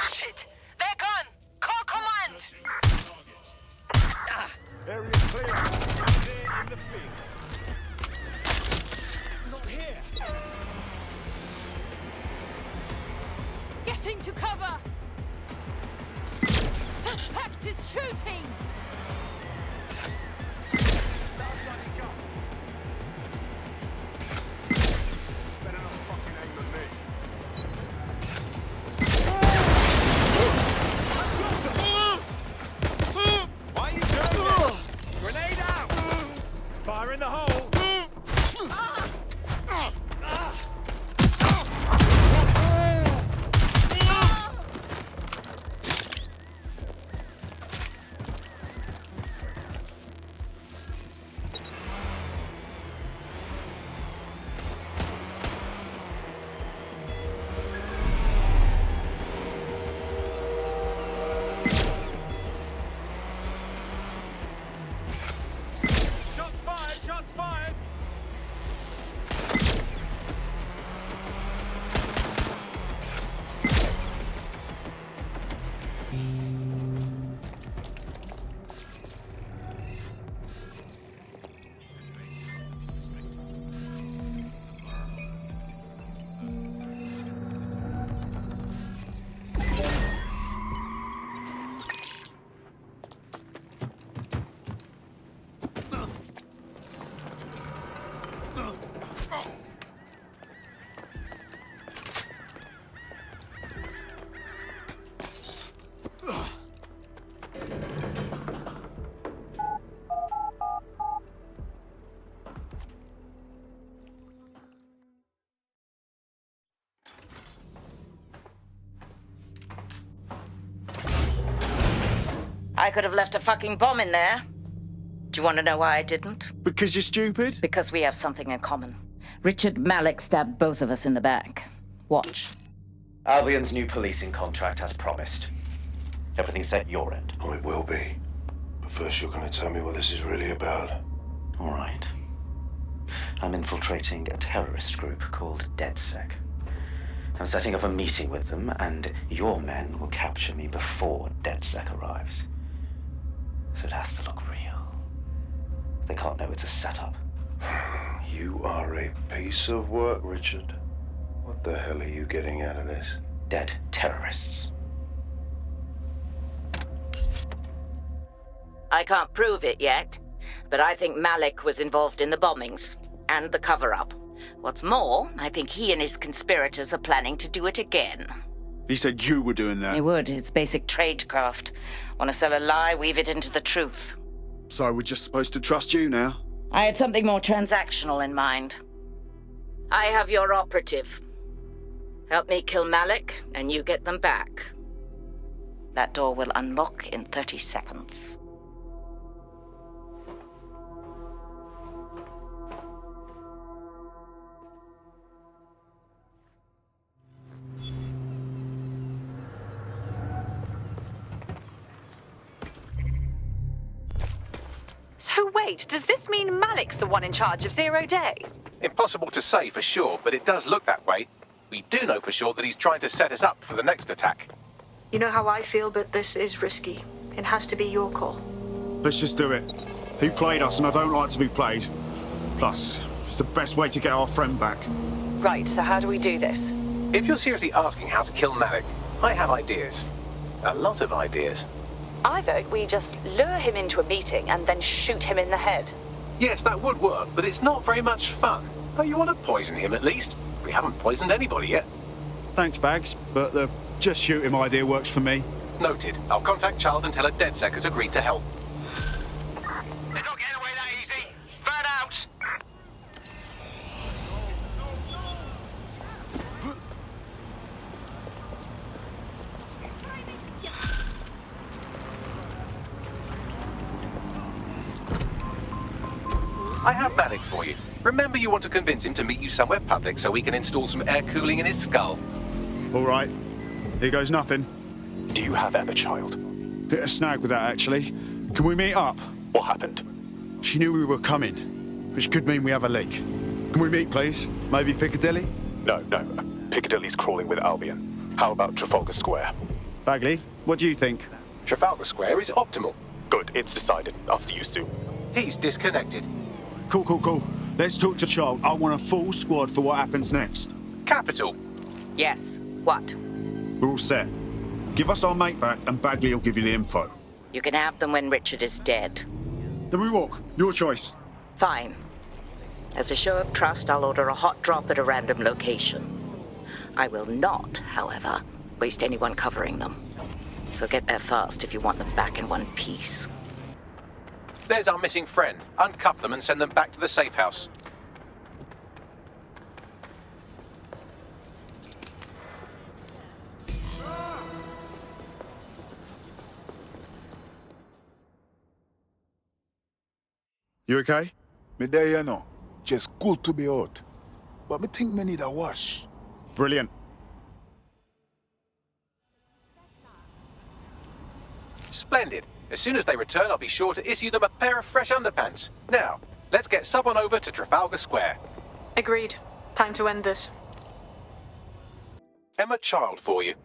Speaker 16: Shit! They're gone! Call command!
Speaker 7: Area clear. Clear in the field. Not here.
Speaker 15: Getting to cover! Suspect is shooting!
Speaker 7: Better not fucking aim at me. Why are you doing this? Grenade out! Fire in the hole! Shots fired! Shots fired!
Speaker 16: I could have left a fucking bomb in there. Do you want to know why I didn't?
Speaker 21: Because you're stupid?
Speaker 16: Because we have something in common. Richard Malik stabbed both of us in the back. Watch.
Speaker 9: Albion's new policing contract as promised. Everything's set at your end.
Speaker 10: Oh, it will be. But first you're going to tell me what this is really about.
Speaker 9: All right. I'm infiltrating a terrorist group called DedSec. I'm setting up a meeting with them, and your men will capture me before DedSec arrives. So it has to look real. They can't know it's a setup.
Speaker 10: You are a piece of work, Richard. What the hell are you getting out of this?
Speaker 9: Dead terrorists.
Speaker 16: I can't prove it yet, but I think Malik was involved in the bombings and the cover-up. What's more, I think he and his conspirators are planning to do it again.
Speaker 7: He said you were doing that.
Speaker 16: He would. It's basic tradecraft. Want to sell a lie, weave it into the truth.
Speaker 7: So we're just supposed to trust you now?
Speaker 16: I had something more transactional in mind. I have your operative. Help me kill Malik, and you get them back. That door will unlock in 30 seconds.
Speaker 11: So wait, does this mean Malik's the one in charge of Zero Day?
Speaker 3: Impossible to say for sure, but it does look that way. We do know for sure that he's trying to set us up for the next attack.
Speaker 4: You know how I feel, but this is risky. It has to be your call.
Speaker 7: Let's just do it. He played us and I don't like to be played. Plus, it's the best way to get our friend back.
Speaker 11: Right, so how do we do this?
Speaker 3: If you're seriously asking how to kill Malik, I have ideas. A lot of ideas.
Speaker 11: I vote we just lure him into a meeting and then shoot him in the head.
Speaker 3: Yes, that would work, but it's not very much fun. Oh, you want to poison him at least? We haven't poisoned anybody yet.
Speaker 7: Thanks, Bags, but the just shoot him idea works for me.
Speaker 3: Noted. I'll contact Child and tell her DedSec has agreed to help.
Speaker 6: They're not getting away that easy. Burn out!
Speaker 3: I have Malik for you. Remember, you want to convince him to meet you somewhere public so we can install some air cooling in his skull.
Speaker 7: All right. Here goes nothing.
Speaker 5: Do you have Emma, Child?
Speaker 7: Hit a snag with that, actually. Can we meet up?
Speaker 5: What happened?
Speaker 7: She knew we were coming, which could mean we have a leak. Can we meet, please? Maybe Piccadilly?
Speaker 5: No. Piccadilly's crawling with Albion. How about Trafalgar Square?
Speaker 7: Bagley, what do you think?
Speaker 3: Trafalgar Square is optimal.
Speaker 5: Good, it's decided. I'll see you soon.
Speaker 3: He's disconnected.
Speaker 7: Cool. Let's talk to Child. I want a full squad for what happens next.
Speaker 3: Capital.
Speaker 16: Yes. What?
Speaker 7: We're all set. Give us our mate back and Bagley will give you the info.
Speaker 16: You can have them when Richard is dead.
Speaker 7: Then we walk. Your choice.
Speaker 16: Fine. As a show of trust, I'll order a hot drop at a random location. I will not, however, waste anyone covering them. So get there fast if you want them back in one piece.
Speaker 3: There's our missing friend. Uncuff them and send them back to the safe house.
Speaker 7: You okay?
Speaker 8: Me there, you know. Just good to be out. But me think me need a wash.
Speaker 7: Brilliant.
Speaker 3: Splendid. As soon as they return, I'll be sure to issue them a pair of fresh underpants. Now, let's get someone over to Trafalgar Square.
Speaker 4: Agreed. Time to end this.
Speaker 3: Emma, Child for you.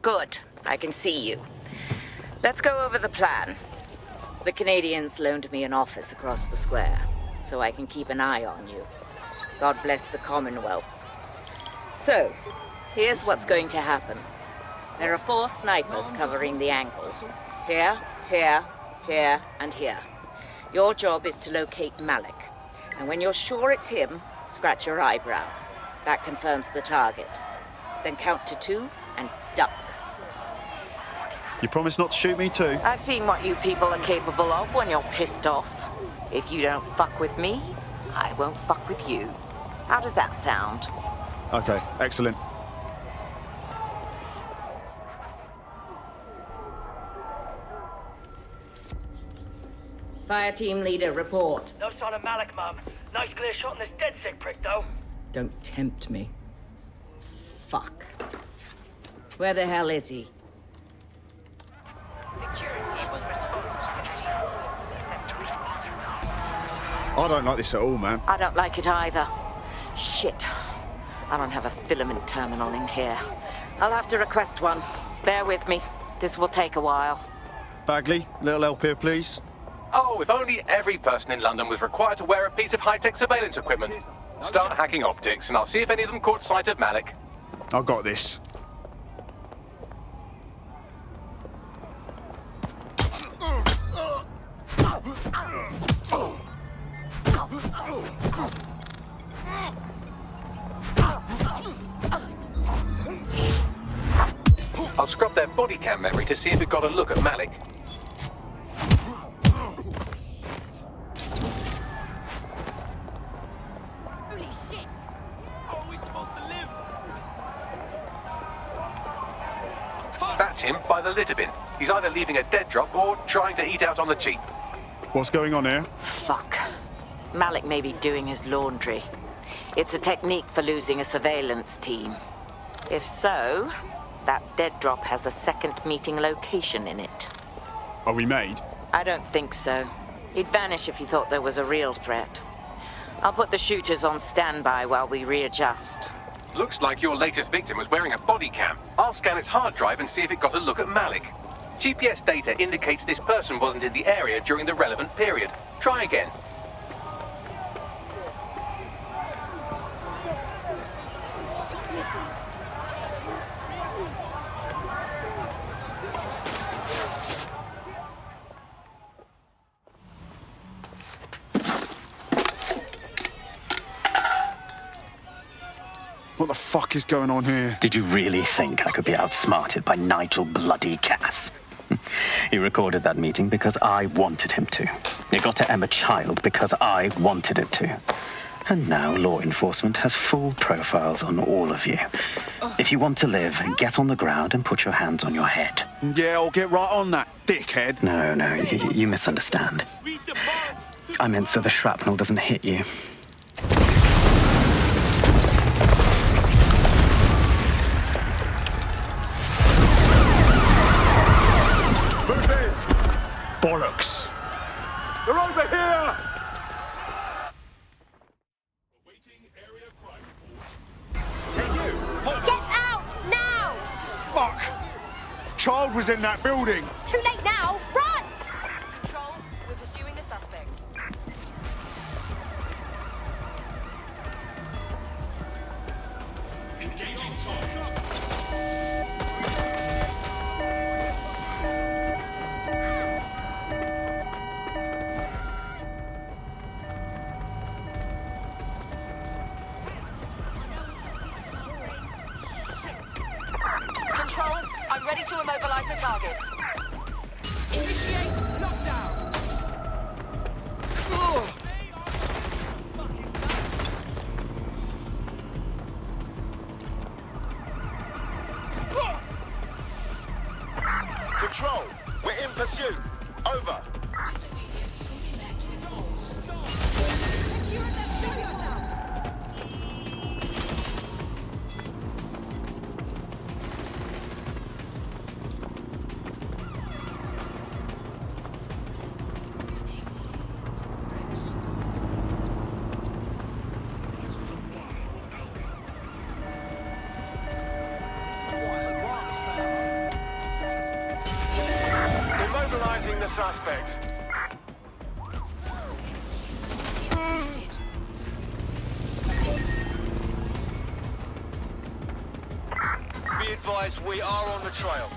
Speaker 16: Good. I can see you. Let's go over the plan. The Canadians loaned me an office across the square, so I can keep an eye on you. God bless the Commonwealth. So, here's what's going to happen. There are 4 snipers covering the angles. Here, and here. Your job is to locate Malik. And when you're sure it's him, scratch your eyebrow. That confirms the target. Then count to 2 and duck.
Speaker 7: You promise not to shoot me too?
Speaker 16: I've seen what you people are capable of when you're pissed off. If you don't fuck with me, I won't fuck with you. How does that sound?
Speaker 7: Okay, excellent.
Speaker 16: Fire team leader, report.
Speaker 12: No sign of Malik, Mum. Nice clear shot on this DedSec prick, though.
Speaker 16: Don't tempt me. Fuck. Where the hell is he?
Speaker 7: I don't like this at all, man.
Speaker 16: I don't like it either. Shit. I don't have a filament terminal in here. I'll have to request one. Bear with me. This will take a while.
Speaker 7: Bagley, little help here, please.
Speaker 3: Oh, if only every person in London was required to wear a piece of high-tech surveillance equipment. Start hacking optics, and I'll see if any of them caught sight of Malik.
Speaker 7: I've got this.
Speaker 3: their body cam memory to see if it got a look at Malik.
Speaker 15: Holy shit!
Speaker 6: How are we supposed to live?
Speaker 3: That's him by the litter bin. He's either leaving a dead drop or trying to eat out on the cheap.
Speaker 7: What's going on here?
Speaker 16: Fuck. Malik may be doing his laundry. It's a technique for losing a surveillance team. If so, that dead drop has a second meeting location in it.
Speaker 7: Are we made?
Speaker 16: I don't think so. He'd vanish if he thought there was a real threat. I'll put the shooters on standby while we readjust.
Speaker 3: Looks like your latest victim was wearing a body cam. I'll scan its hard drive and see if it got a look at Malik. GPS data indicates this person wasn't in the area during the relevant period. Try again.
Speaker 7: What the fuck is going on here?
Speaker 1: Did you really think I could be outsmarted by Nigel bloody Cass? He recorded that meeting because I wanted him to. It got to Emma Child because I wanted it to. And now law enforcement has full profiles on all of you. If you want to live, get on the ground and put your hands on your head.
Speaker 7: Yeah, I'll get right on that, dickhead.
Speaker 1: No, you misunderstand. I meant so the shrapnel doesn't hit you.
Speaker 7: Bollocks! They're over here!
Speaker 15: Get out now!
Speaker 7: Fuck! Child was in that building!
Speaker 15: Too late now! Run!
Speaker 13: Control, we're pursuing the suspect.
Speaker 14: Engaging target.
Speaker 13: Control, I'm ready to immobilize the target.
Speaker 6: Initiate knockdown!
Speaker 17: Control, we're in pursuit. Over. Immobilizing the suspect. Be advised, we are on the trail.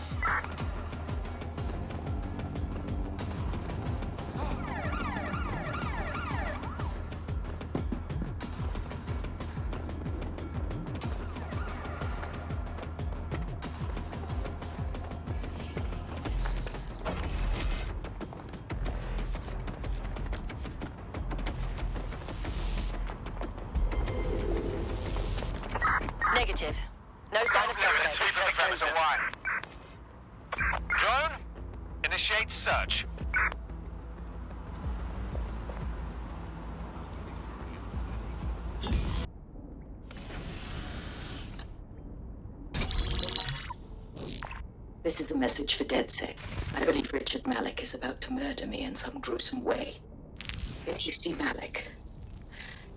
Speaker 13: Negative. No sign of suspect.
Speaker 17: Drone, initiate search.
Speaker 19: This is a message for DedSec. I believe Richard Malik is about to murder me in some gruesome way. If you see Malik,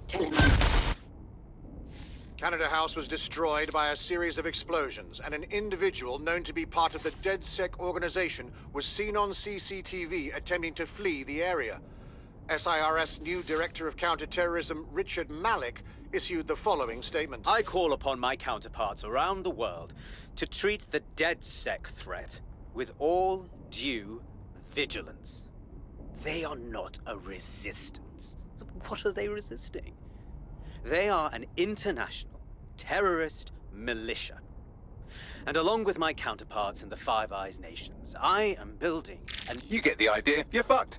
Speaker 19: tell him.
Speaker 21: Canada House was destroyed by a series of explosions, and an individual known to be part of the DedSec organization was seen on CCTV attempting to flee the area. SIRS new Director of Counterterrorism Richard Malik issued the following statement.
Speaker 18: I call upon my counterparts around the world to treat the DedSec threat with all due vigilance. They are not a resistance. What are they resisting? They are an international terrorist militia. And along with my counterparts in the Five Eyes nations, I am building and
Speaker 3: You get the idea. You're fucked.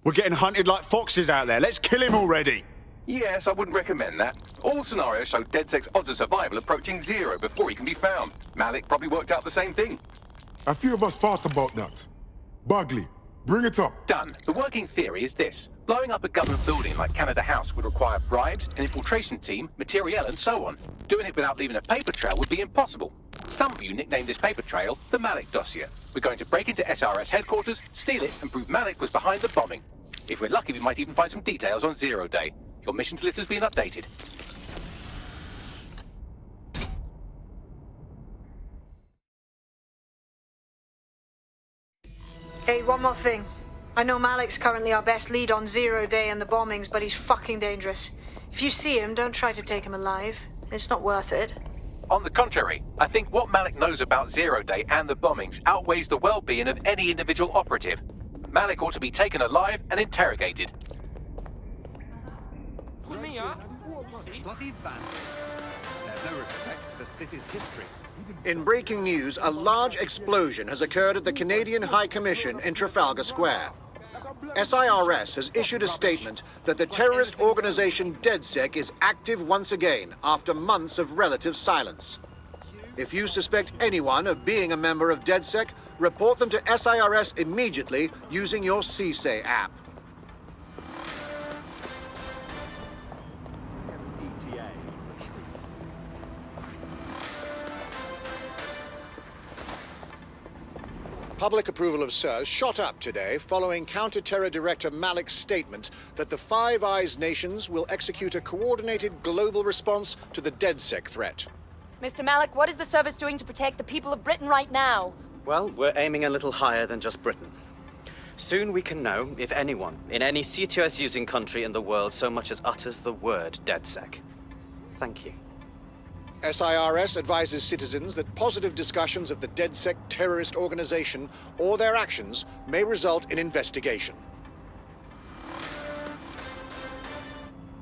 Speaker 7: We're getting hunted like foxes out there. Let's kill him already.
Speaker 3: Yes, I wouldn't recommend that. All scenarios show DedSec's odds of survival approaching 0 before he can be found. Malik probably worked out the same thing.
Speaker 8: A few of us thought about that. Bagley, bring it up.
Speaker 3: Done. The working theory is this. Blowing up a government building like Canada House would require bribes, an infiltration team, materiel, and so on. Doing it without leaving a paper trail would be impossible. Some of you nicknamed this paper trail the Malik dossier. We're going to break into SRS headquarters, steal it, and prove Malik was behind the bombing. If we're lucky, we might even find some details on Zero Day. Your missions list has been updated.
Speaker 4: Hey, one more thing. I know Malik's currently our best lead on Zero Day and the bombings, but he's fucking dangerous. If you see him, don't try to take him alive. It's not worth it.
Speaker 3: On the contrary, I think what Malik knows about Zero Day and the bombings outweighs the well-being of any individual operative. Malik ought to be taken alive and interrogated.
Speaker 6: Pull me up. Bloody vandals. They have no respect for the city's history.
Speaker 21: In breaking news, a large explosion has occurred at the Canadian High Commission in Trafalgar Square. SIRS has issued a statement that the terrorist organization DedSec is active once again after months of relative silence. If you suspect anyone of being a member of DedSec, report them to SIRS immediately using your CSAY app. Public approval of SIRS shot up today following Counter-Terror Director Malik's statement that the Five Eyes nations will execute a coordinated global response to the DedSec threat.
Speaker 20: Mr. Malik, what is the service doing to protect the people of Britain right now?
Speaker 18: well, we're aiming a little higher than just Britain. Soon we can know if anyone in any CTOS-using country in the world so much as utters the word DedSec. Thank you.
Speaker 21: SIRS advises citizens that positive discussions of the DedSec terrorist organization or their actions may result in investigation.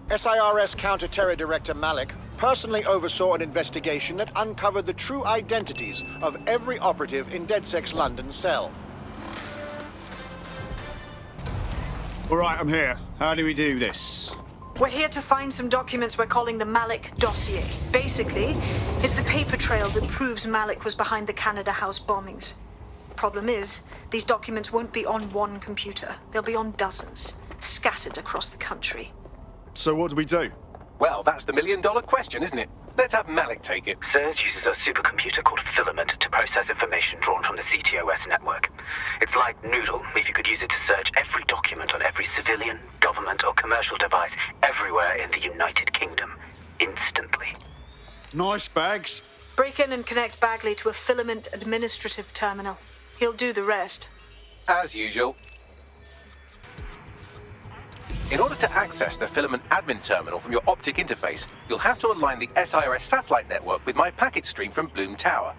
Speaker 21: SIRS Counter-Terror Director Malik personally oversaw an investigation that uncovered the true identities of every operative in DedSec's London cell.
Speaker 7: All right, I'm here. How do we do this?
Speaker 4: We're here to find some documents we're calling the Malik dossier. Basically, it's the paper trail that proves Malik was behind the Canada House bombings. Problem is, these documents won't be on one computer. They'll be on dozens, scattered across the country.
Speaker 7: So what do we do?
Speaker 3: Well, that's the million-dollar question, isn't it? Let's have Malik take it.
Speaker 1: SIRS uses a supercomputer called Filament to process information drawn from the CTOS network. It's like Noodle, if you could use it to search every document on every civilian, government, or commercial device everywhere in the United Kingdom, instantly.
Speaker 7: Nice, Bags.
Speaker 4: Break in and connect Bagley to a Filament administrative terminal. He'll do the rest.
Speaker 3: As usual. In order to access the Filament admin terminal from your optic interface, you'll have to align the SIRS satellite network with my packet stream from Bloom Tower.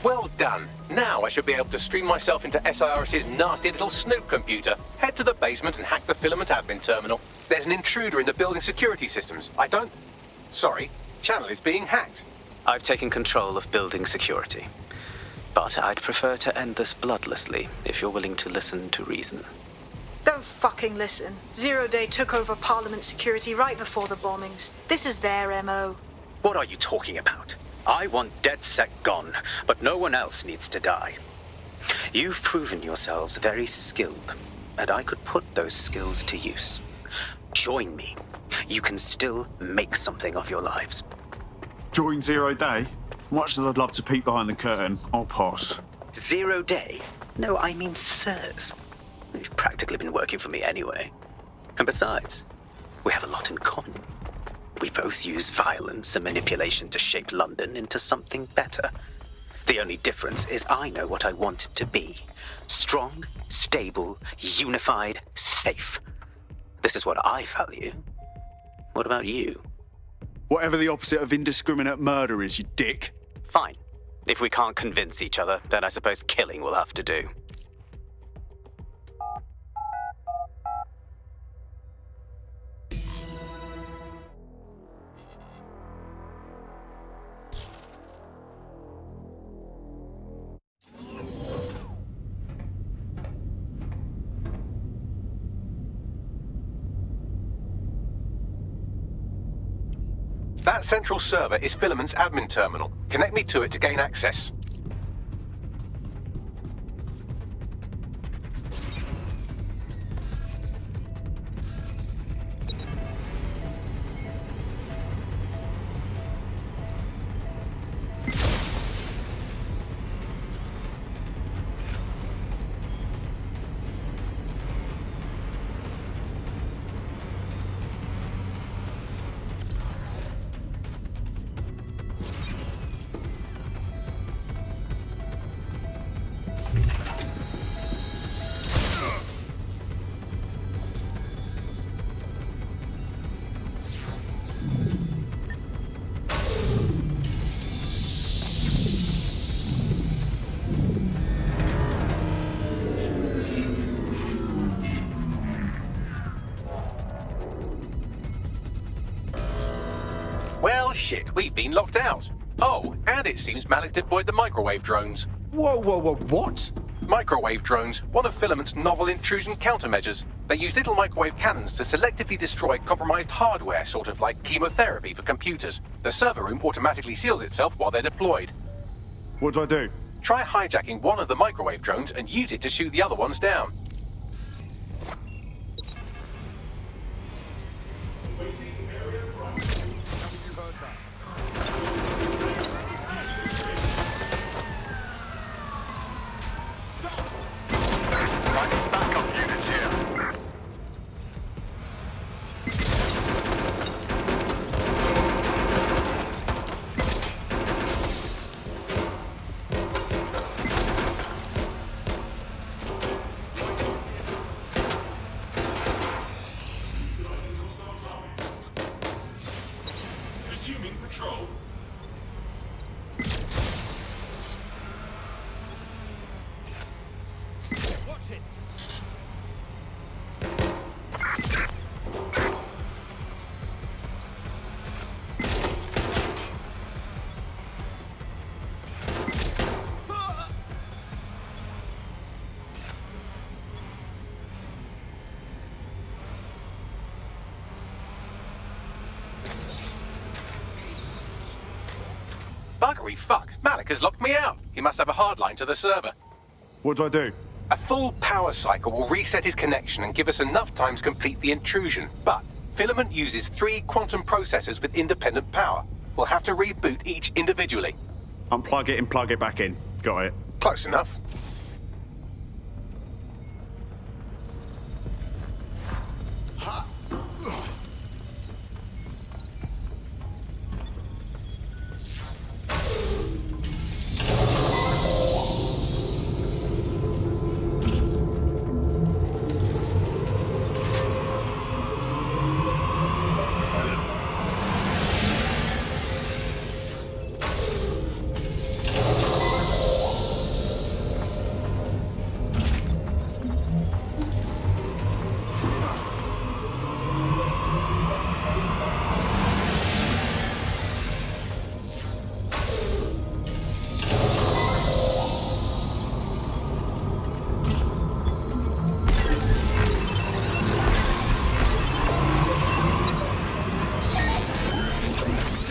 Speaker 3: Well done. Now I should be able to stream myself into SIRS's nasty little snoop computer, head to the basement and hack the Filament admin terminal. There's an intruder in the building security systems. Sorry, channel is being hacked.
Speaker 18: I've taken control of building security. But I'd prefer to end this bloodlessly, if you're willing to listen to reason.
Speaker 4: Don't fucking listen. Zero Day took over Parliament security right before the bombings. This is their MO.
Speaker 18: What are you talking about? I want DedSec gone, but no one else needs to die. You've proven yourselves very skilled, and I could put those skills to use. Join me. You can still make something of your lives.
Speaker 7: Join Zero Day? Much as I'd love to peek behind the curtain, I'll pass.
Speaker 18: Zero Day? No, I mean SIRS.
Speaker 1: You've practically been working for me anyway. And besides, we have a lot in common. We both use violence and manipulation to shape London into something better. The only difference is I know what I want it to be. Strong, stable, unified, safe. This is what I value. What about you?
Speaker 7: Whatever the opposite of indiscriminate murder is, you dick.
Speaker 1: Fine. If we can't convince each other, then I suppose killing will have to do.
Speaker 3: That central server is Filament's admin terminal. Connect me to it to gain access. Well, shit, we've been locked out. Oh, and it seems Malik deployed the microwave drones.
Speaker 7: Whoa, what?
Speaker 3: Microwave drones, one of Filament's novel intrusion countermeasures. They use little microwave cannons to selectively destroy compromised hardware, sort of like chemotherapy for computers. The server room automatically seals itself while they're deployed.
Speaker 7: What do I do?
Speaker 3: Try hijacking one of the microwave drones and use it to shoot the other ones down.
Speaker 14: Resuming patrol.
Speaker 6: Watch it!
Speaker 3: Buggery fuck, Malik has locked me out. He must have a hard line to the server.
Speaker 7: What do I do?
Speaker 3: A full power cycle will reset his connection and give us enough time to complete the intrusion. But Filament uses 3 quantum processors with independent power. We'll have to reboot each individually.
Speaker 7: Unplug it and plug it back in. Got it.
Speaker 3: Close enough.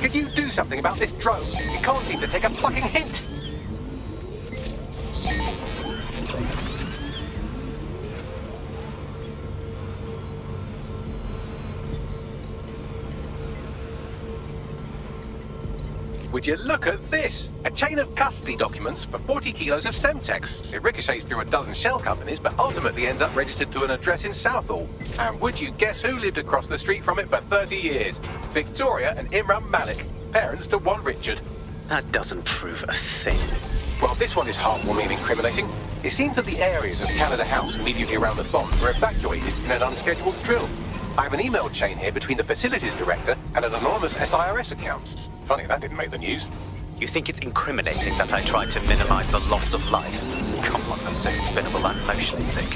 Speaker 3: Could you do something about this drone? It can't seem to take a fucking hint! would you look at this? A chain of custody documents for 40 kilos of Semtex. It ricochets through a dozen shell companies, but ultimately ends up registered to an address in Southall. And would you guess who lived across the street from it for 30 years? Victoria and Imran Malik, parents to one Richard.
Speaker 1: That doesn't prove a thing.
Speaker 3: Well, this one is heartwarming and incriminating. It seems that the areas of Canada House immediately around the bomb were evacuated in an unscheduled drill. I have an email chain here between the facilities director and an anonymous SIRS account. Funny that didn't make the news.
Speaker 1: You think it's incriminating that I tried to minimize the loss of life? Come on, that's so spinnable I'm motion sick.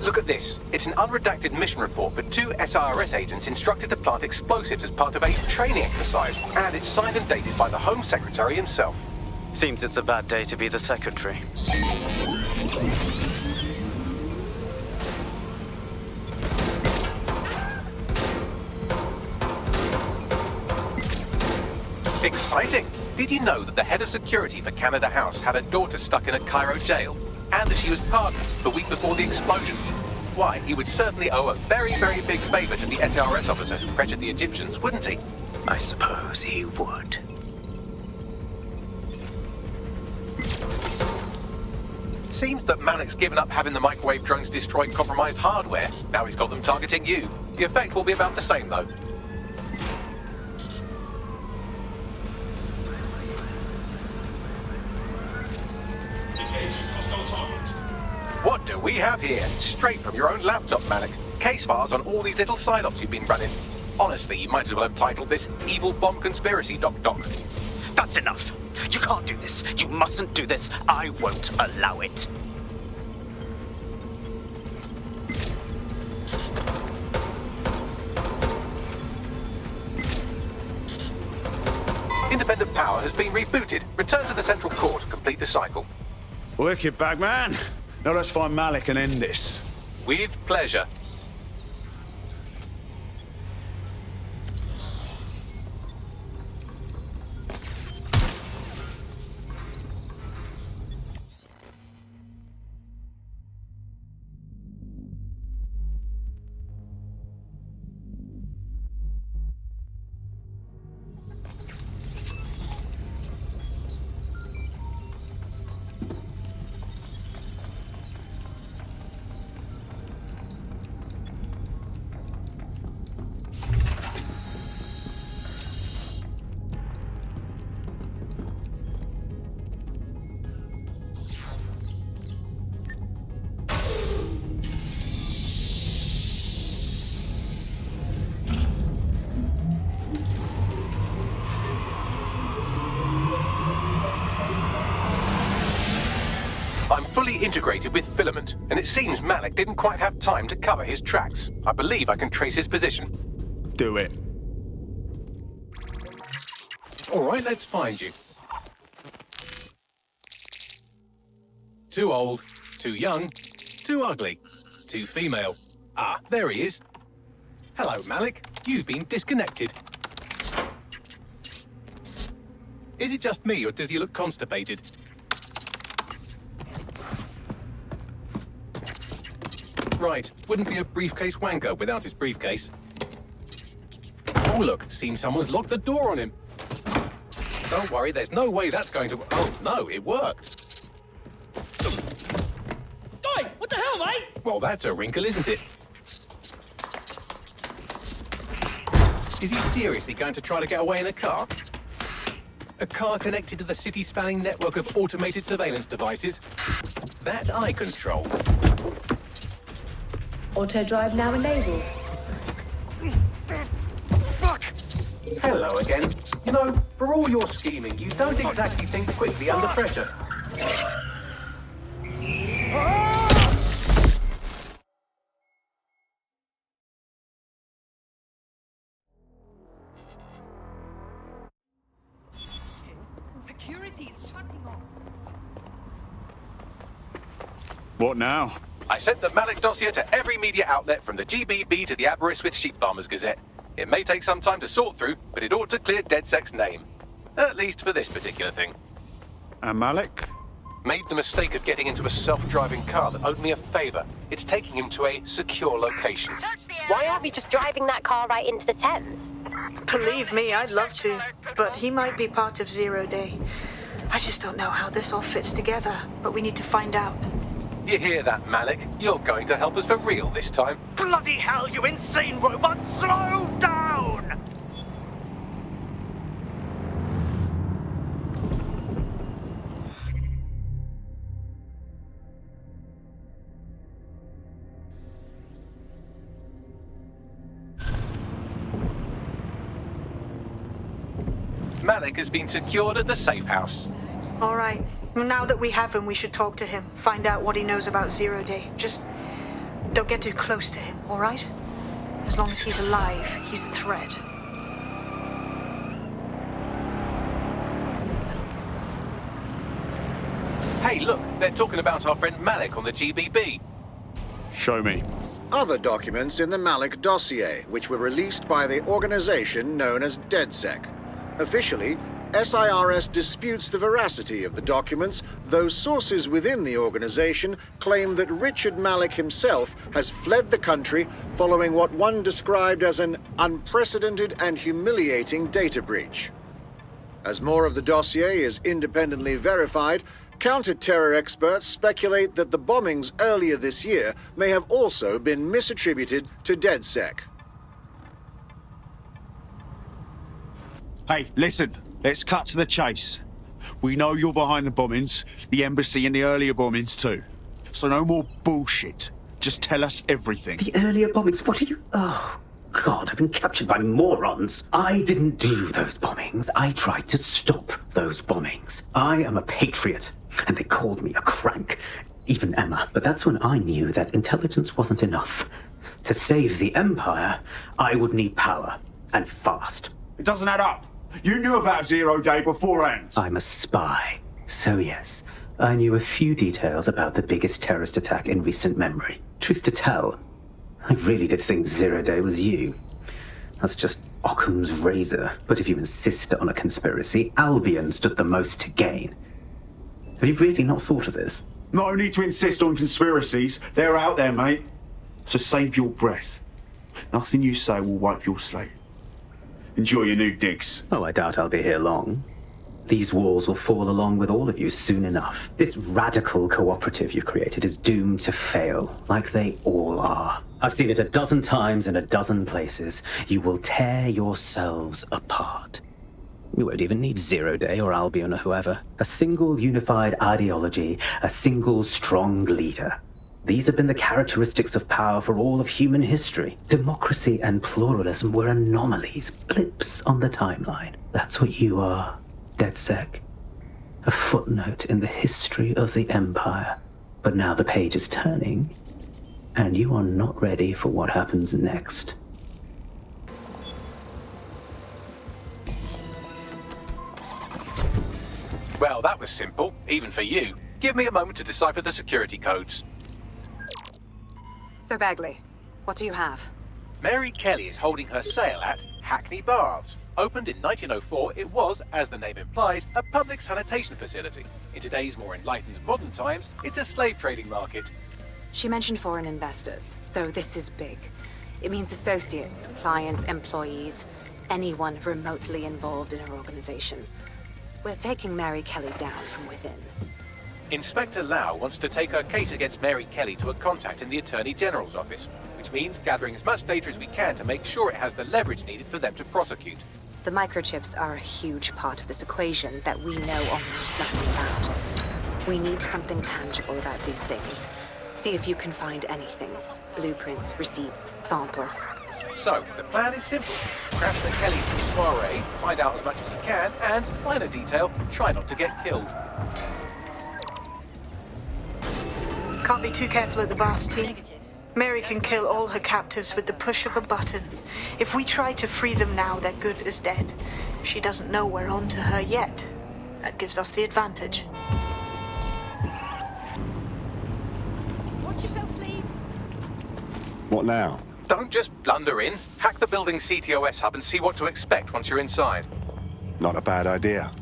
Speaker 3: Look at this. It's an unredacted mission report for 2 SIRS agents instructed to plant explosives as part of a training exercise, and it's signed and dated by the Home Secretary himself.
Speaker 1: Seems it's a bad day to be the secretary.
Speaker 3: Exciting! Did you know that the head of security for Canada House had a daughter stuck in a Cairo jail? And that she was pardoned the week before the explosion? Why, he would certainly owe a very, very big favor to the SRS officer who pressured the Egyptians, wouldn't he?
Speaker 1: I suppose he would.
Speaker 3: Seems that Malik's given up having the microwave drones destroy compromised hardware. Now he's got them targeting you. The effect will be about the same, though. What do we have here? Straight from your own laptop, Malik. Case files on all these little side-ops you've been running. Honestly, you might as well have titled this Evil Bomb Conspiracy, Doc.
Speaker 1: That's enough. You can't do this. You mustn't do this. I won't allow it.
Speaker 3: Independent power has been rebooted. Return to the central core to complete the cycle.
Speaker 7: Wicked, Bagman. Now let's find Malik and end this.
Speaker 3: With pleasure. I'm fully integrated with Filament, and it seems Malik didn't quite have time to cover his tracks. I believe I can trace his position.
Speaker 7: Do it.
Speaker 3: All right, let's find you. Too old, too young, too ugly, too female. Ah, there he is. Hello, Malik. You've been disconnected. Is it just me, or does he look constipated? Right, wouldn't be a briefcase wanker without his briefcase. Oh look, seems someone's locked the door on him. Don't worry, there's no way that's going to... Oh no, it worked.
Speaker 12: Oi, what the hell, mate?
Speaker 3: Well, that's a wrinkle, isn't it? Is he seriously going to try to get away in a car? A car connected to the city-spanning network of automated surveillance devices? That I control.
Speaker 2: Auto drive now enabled.
Speaker 3: Fuck! Hello again. You know, for all your scheming, you don't exactly think quickly under pressure.
Speaker 11: Security is shutting off.
Speaker 7: What now?
Speaker 3: I sent the Malik dossier to every media outlet from the GBB to the Aberystwyth Sheep Farmers Gazette. It may take some time to sort through, but it ought to clear DedSec's name. At least for this particular thing.
Speaker 7: And Malik?
Speaker 3: Made the mistake of getting into a self-driving car that owed me a favor. It's taking him to a secure location.
Speaker 10: Why aren't we just driving that car right into the Thames?
Speaker 4: Believe me, I'd love to, but he might be part of Zero Day. I just don't know how this all fits together, but we need to find out.
Speaker 3: You hear that, Malik? You're going to help us for real this time.
Speaker 12: Bloody hell, you insane robot! Slow down!
Speaker 3: Malik has been secured at the safe house.
Speaker 4: All right. Now that we have him, we should talk to him, find out what he knows about Zero Day. Just don't get too close to him, all right? As long as he's alive, he's a threat.
Speaker 3: Hey, look, they're talking about our friend Malik on the GBB.
Speaker 7: Show me.
Speaker 21: Other documents in the Malik dossier, which were released by the organization known as DedSec. Officially, SIRS disputes the veracity of the documents, though sources within the organization claim that Richard Malik himself has fled the country following what one described as an unprecedented and humiliating data breach. As more of the dossier is independently verified, counter-terror experts speculate that the bombings earlier this year may have also been misattributed to DedSec.
Speaker 7: Hey, listen. Let's cut to the chase. We know you're behind the bombings, the embassy and the earlier bombings too. So no more bullshit. Just tell us everything.
Speaker 1: The earlier bombings? What are you... Oh, God, I've been captured by morons. I didn't do those bombings. I tried to stop those bombings. I am a patriot, and they called me a crank. Even Emma. But that's when I knew that intelligence wasn't enough. To save the Empire, I would need power, and fast.
Speaker 7: It doesn't add up. You knew about Zero Day beforehand.
Speaker 1: I'm a spy. So yes, I knew a few details about the biggest terrorist attack in recent memory. Truth to tell, I really did think Zero Day was you. That's just Occam's razor. But if you insist on a conspiracy, Albion stood the most to gain. Have you really not thought of this?
Speaker 7: No need to insist on conspiracies. They're out there, mate. So save your breath. Nothing you say will wipe your slate. Enjoy your new digs.
Speaker 1: Oh, I doubt I'll be here long. These walls will fall along with all of you soon enough. This radical cooperative you created is doomed to fail, like they all are. I've seen it a dozen times in a dozen places. You will tear yourselves apart. You won't even need Zero Day or Albion or whoever. A single unified ideology, a single strong leader. These have been the characteristics of power for all of human history. Democracy and pluralism were anomalies, blips on the timeline. That's what you are, DedSec. A footnote in the history of the Empire. But now the page is turning, and you are not ready for what happens next.
Speaker 3: Well, that was simple, even for you. Give me a moment to decipher the security codes.
Speaker 22: So, Bagley, what do you have?
Speaker 3: Mary Kelly is holding her sale at Hackney Baths. Opened in 1904, it was, as the name implies, a public sanitation facility. In today's more enlightened modern times, it's a slave trading market.
Speaker 22: She mentioned foreign investors, so this is big. It means associates, clients, employees, anyone remotely involved in her organization. We're taking Mary Kelly down from within.
Speaker 3: Inspector Lau wants to take her case against Mary Kelly to a contact in the Attorney General's office, which means gathering as much data as we can to make sure it has the leverage needed for them to prosecute.
Speaker 22: The microchips are a huge part of this equation that we know almost nothing about. We need something tangible about these things. See if you can find anything. Blueprints, receipts, samples.
Speaker 3: So, the plan is simple. Crash the Kellys' soiree, find out as much as you can, and, minor detail, try not to get killed.
Speaker 4: Can't be too careful at the baths, team. Mary can kill all her captives with the push of a button. If we try to free them now, they're good as dead. She doesn't know we're on to her yet. That gives us the advantage.
Speaker 15: Watch yourself, please.
Speaker 8: What now?
Speaker 3: Don't just blunder in. Hack the building's CTOS hub and see what to expect once you're inside.
Speaker 8: Not a bad idea.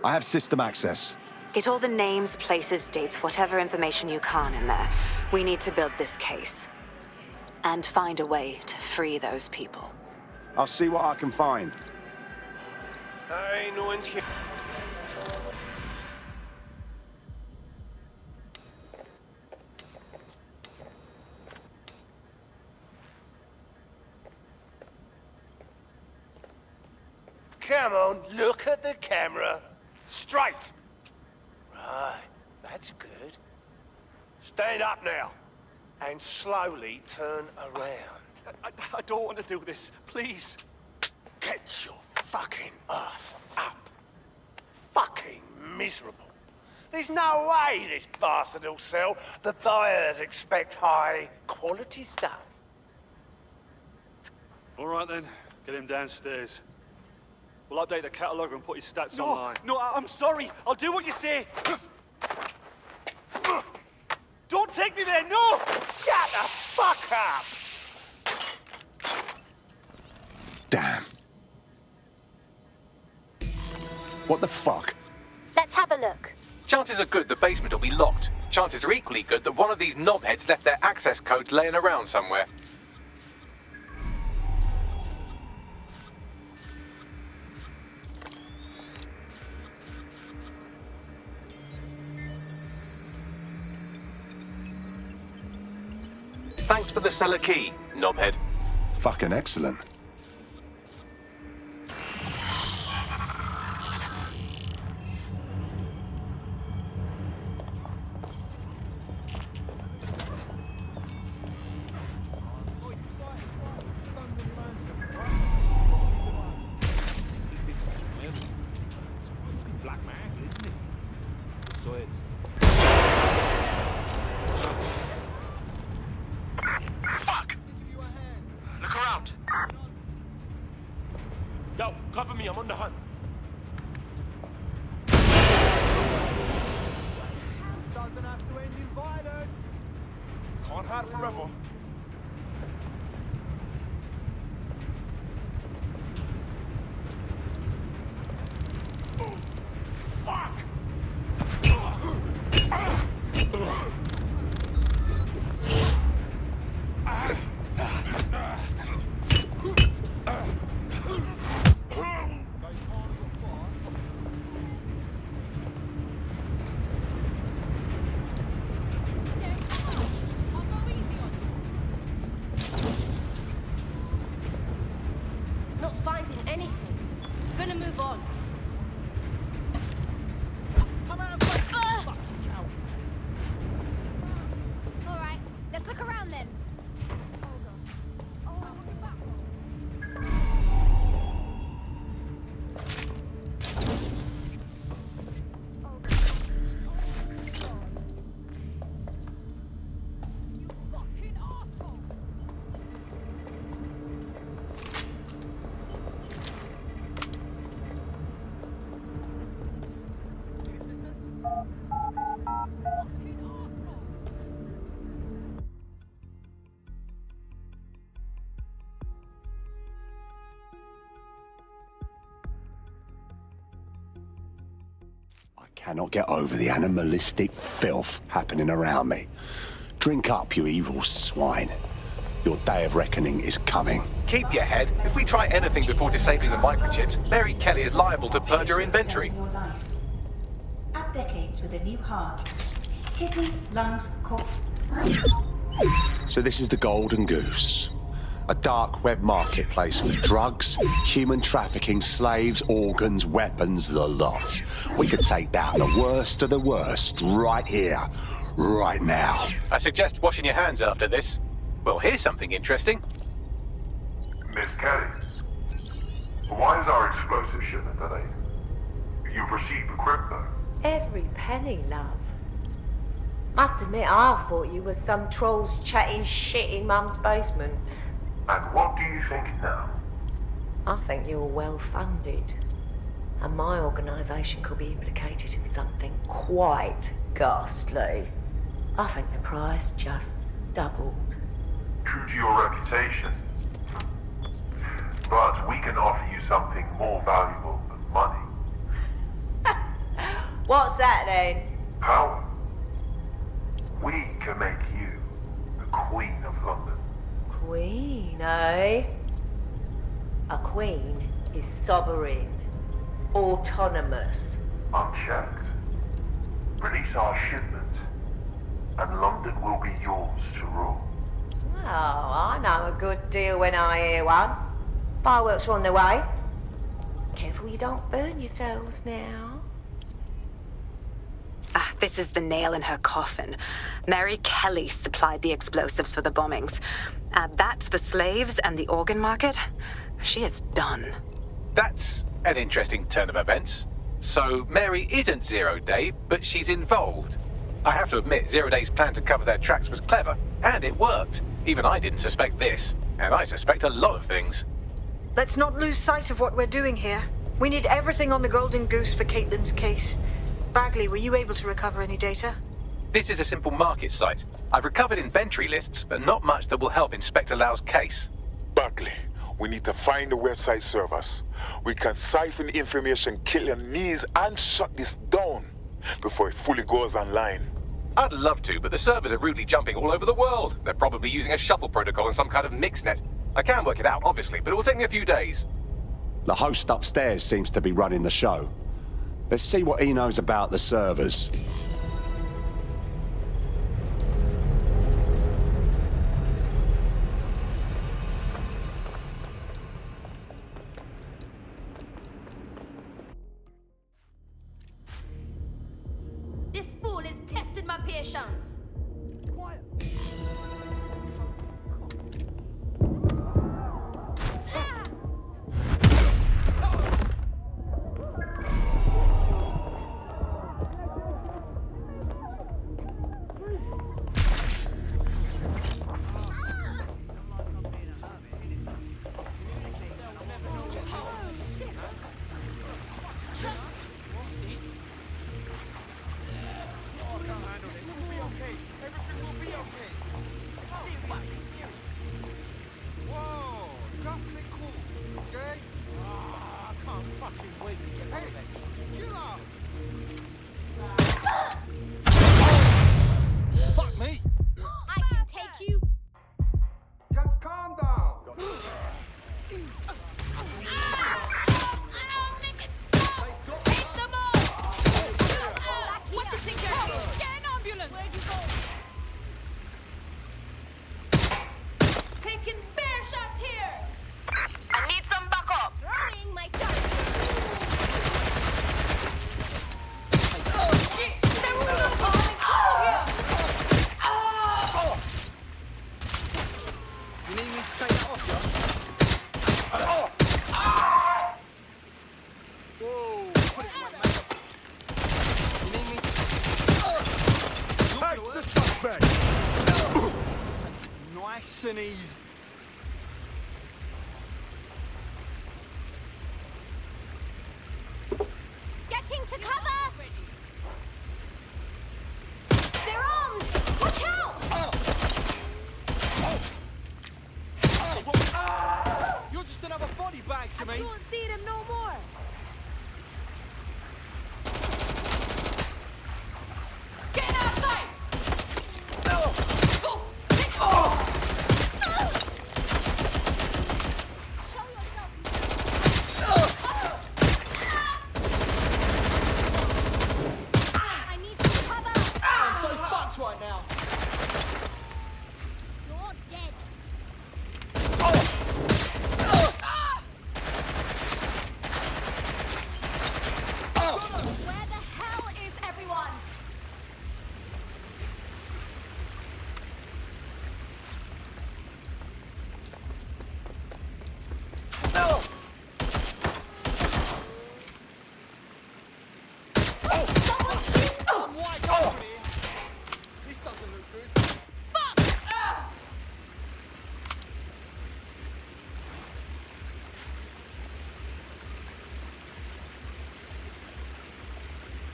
Speaker 5: I have system access.
Speaker 22: Get all the names, places, dates, whatever information you can in there. We need to build this case. And find a way to free those people.
Speaker 5: I'll see what I can find.
Speaker 3: Hey, no one's here.
Speaker 17: Come on, look at the camera. Straight. Right, that's good. Stand up now. And slowly turn around.
Speaker 6: I don't want to do this. Please.
Speaker 17: Get your fucking ass up. Fucking miserable. There's no way this bastard will sell. The buyers expect high quality stuff.
Speaker 6: All right then, get him downstairs. We'll update the catalogue and put his stats online.
Speaker 17: No, I'm sorry. I'll do what you say. Don't take me there, no! Shut the fuck up!
Speaker 5: Damn. What the fuck?
Speaker 10: Let's have a look.
Speaker 3: Chances are good the basement will be locked. Chances are equally good that one of these knobheads left their access codes laying around somewhere. Thanks for the cellar key, knobhead.
Speaker 5: Fucking excellent.
Speaker 6: Yo, cover me, I'm on the hunt.
Speaker 17: Doesn't have to end in violence.
Speaker 6: Can't hide forever.
Speaker 15: Not finding anything. Gonna move on. All right, let's look around then.
Speaker 5: Cannot get over the animalistic filth happening around me. Drink up, you evil swine. Your day of reckoning is coming.
Speaker 3: Keep your head. If we try anything before disabling the microchips, Mary Kelly is liable to purge her inventory.
Speaker 9: Add decades with a new heart. Kidneys, lungs, core.
Speaker 5: So this is the Golden Goose. A dark web marketplace for drugs, human trafficking, slaves, organs, weapons, the lot. We could take down the worst of the worst right here, right now.
Speaker 3: I suggest washing your hands after this. Well, here's something interesting.
Speaker 23: Miss Kelly, why is our explosive shipment delayed? You've received the crypto.
Speaker 24: Every penny, love. Must admit, I thought you were some trolls chatting shit in Mum's basement.
Speaker 23: And what do you think now?
Speaker 24: I think you're well funded. And my organisation could be implicated in something quite ghastly. I think the price just doubled.
Speaker 23: True to your reputation. But we can offer you something more valuable than money.
Speaker 24: What's that then?
Speaker 23: Power. We can make you the Queen of London.
Speaker 24: Queen, eh? A queen is sovereign, autonomous.
Speaker 23: Unchecked. Release our shipment, and London will be yours to rule.
Speaker 24: Oh, I know a good deal when I hear one. Fireworks are on the way. Careful you don't burn yourselves now.
Speaker 22: This is the nail in her coffin. Mary Kelly supplied the explosives for the bombings. Add that to the slaves and the organ market, she is done.
Speaker 3: That's an interesting turn of events. So Mary isn't Zero Day, but she's involved. I have to admit, Zero Day's plan to cover their tracks was clever, and it worked. Even I didn't suspect this, and I suspect a lot of things.
Speaker 4: Let's not lose sight of what we're doing here. We need everything on the Golden Goose for Caitlin's case. Bagley, were you able to recover any data?
Speaker 3: This is a simple market site. I've recovered inventory lists, but not much that will help Inspector Lau's case.
Speaker 8: Bagley, we need to find the website servers. We can siphon the information, kill your knees, and shut this down before it fully goes online.
Speaker 3: I'd love to, but the servers are rudely jumping all over the world. They're probably using a shuffle protocol and some kind of mixnet. I can work it out, obviously, but it will take me a few days.
Speaker 5: The host upstairs seems to be running the show. Let's see what he knows about the servers.
Speaker 15: This fool is testing my patience.
Speaker 13: Fuck me!
Speaker 15: I can take you.
Speaker 13: Just calm down.
Speaker 15: Take them all. What you think you're doing? Get an ambulance. Where'd you go? Taking bear shots here. I need some backup. Throwing my gun. Oh shit! They're all in trouble here.
Speaker 13: You need me to take that off, yeah? Whoa! Put it away, mate. You need me? Take the suspect. Nice and easy.
Speaker 15: Getting to cover. They're armed. Watch out!
Speaker 13: You're just another body bag to me.
Speaker 15: I don't see them no more. Get outside! I need some cover.
Speaker 13: I'm so fucked right now.
Speaker 15: You're dead. Where the hell is everyone? Someone shoot!
Speaker 13: Some white guy here. This doesn't look good.
Speaker 15: Fuck!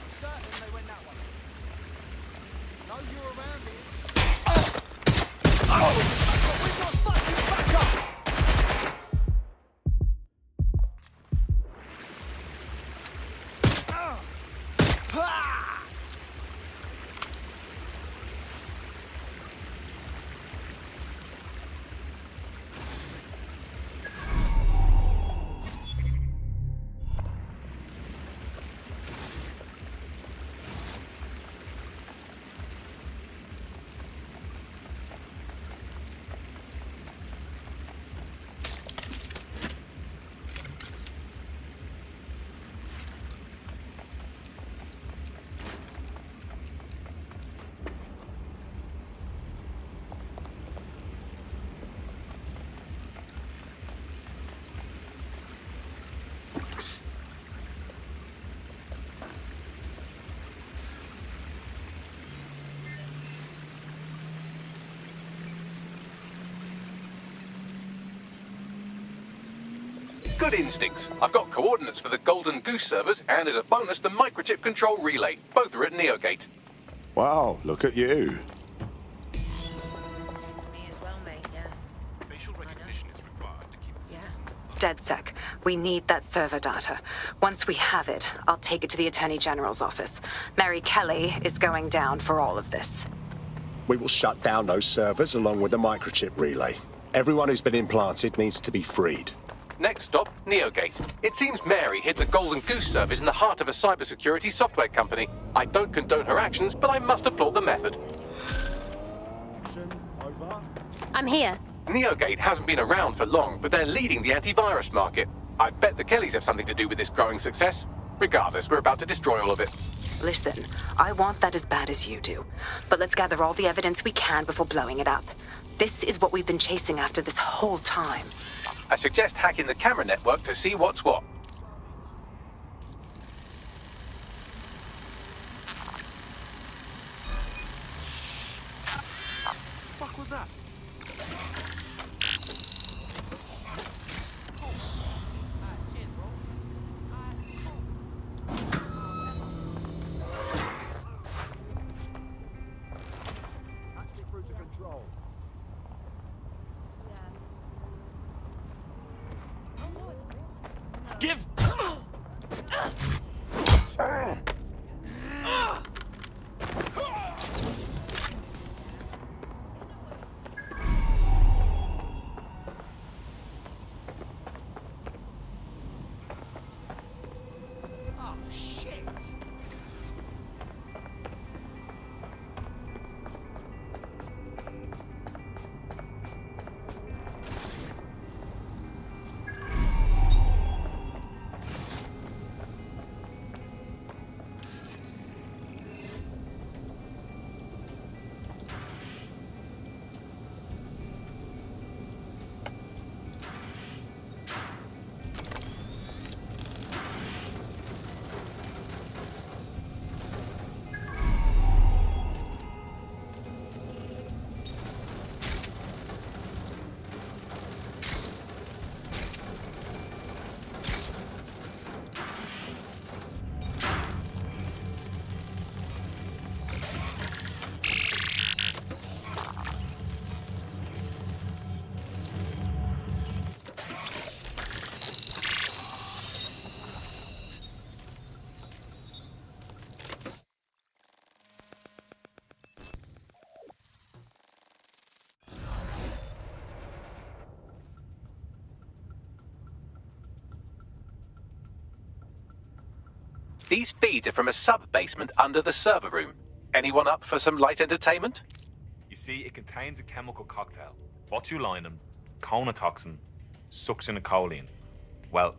Speaker 13: I'm certain they went that way. No, you're around here. We've got fucking backup!
Speaker 3: Good instincts. I've got coordinates for the Golden Goose servers, and as a bonus, the microchip control relay. Both are at Neogate.
Speaker 5: Wow, look at you.
Speaker 14: Facial recognition is required to keep the citizen.
Speaker 22: DedSec, we need that server data. Once we have it, I'll take it to the Attorney General's office. Mary Kelly is going down for all of this.
Speaker 5: We will shut down those servers along with the microchip relay. Everyone who's been implanted needs to be freed.
Speaker 3: Next stop, Neogate. It seems Mary hid the Golden Goose service in the heart of a cybersecurity software company. I don't condone her actions, but I must applaud the method.
Speaker 15: I'm here.
Speaker 3: Neogate hasn't been around for long, but they're leading the antivirus market. I bet the Kellys have something to do with this growing success. Regardless, we're about to destroy all of it.
Speaker 22: Listen, I want that as bad as you do. But let's gather all the evidence we can before blowing it up. This is what we've been chasing after this whole time.
Speaker 3: I suggest hacking the camera network to see what's what.
Speaker 13: What the fuck was that? Give.
Speaker 17: Oh, shit.
Speaker 3: These feeds are from a sub-basement under the server room. Anyone up for some light entertainment?
Speaker 6: You see, it contains a chemical cocktail. Botulinum, conotoxin, succinylcholine. Well,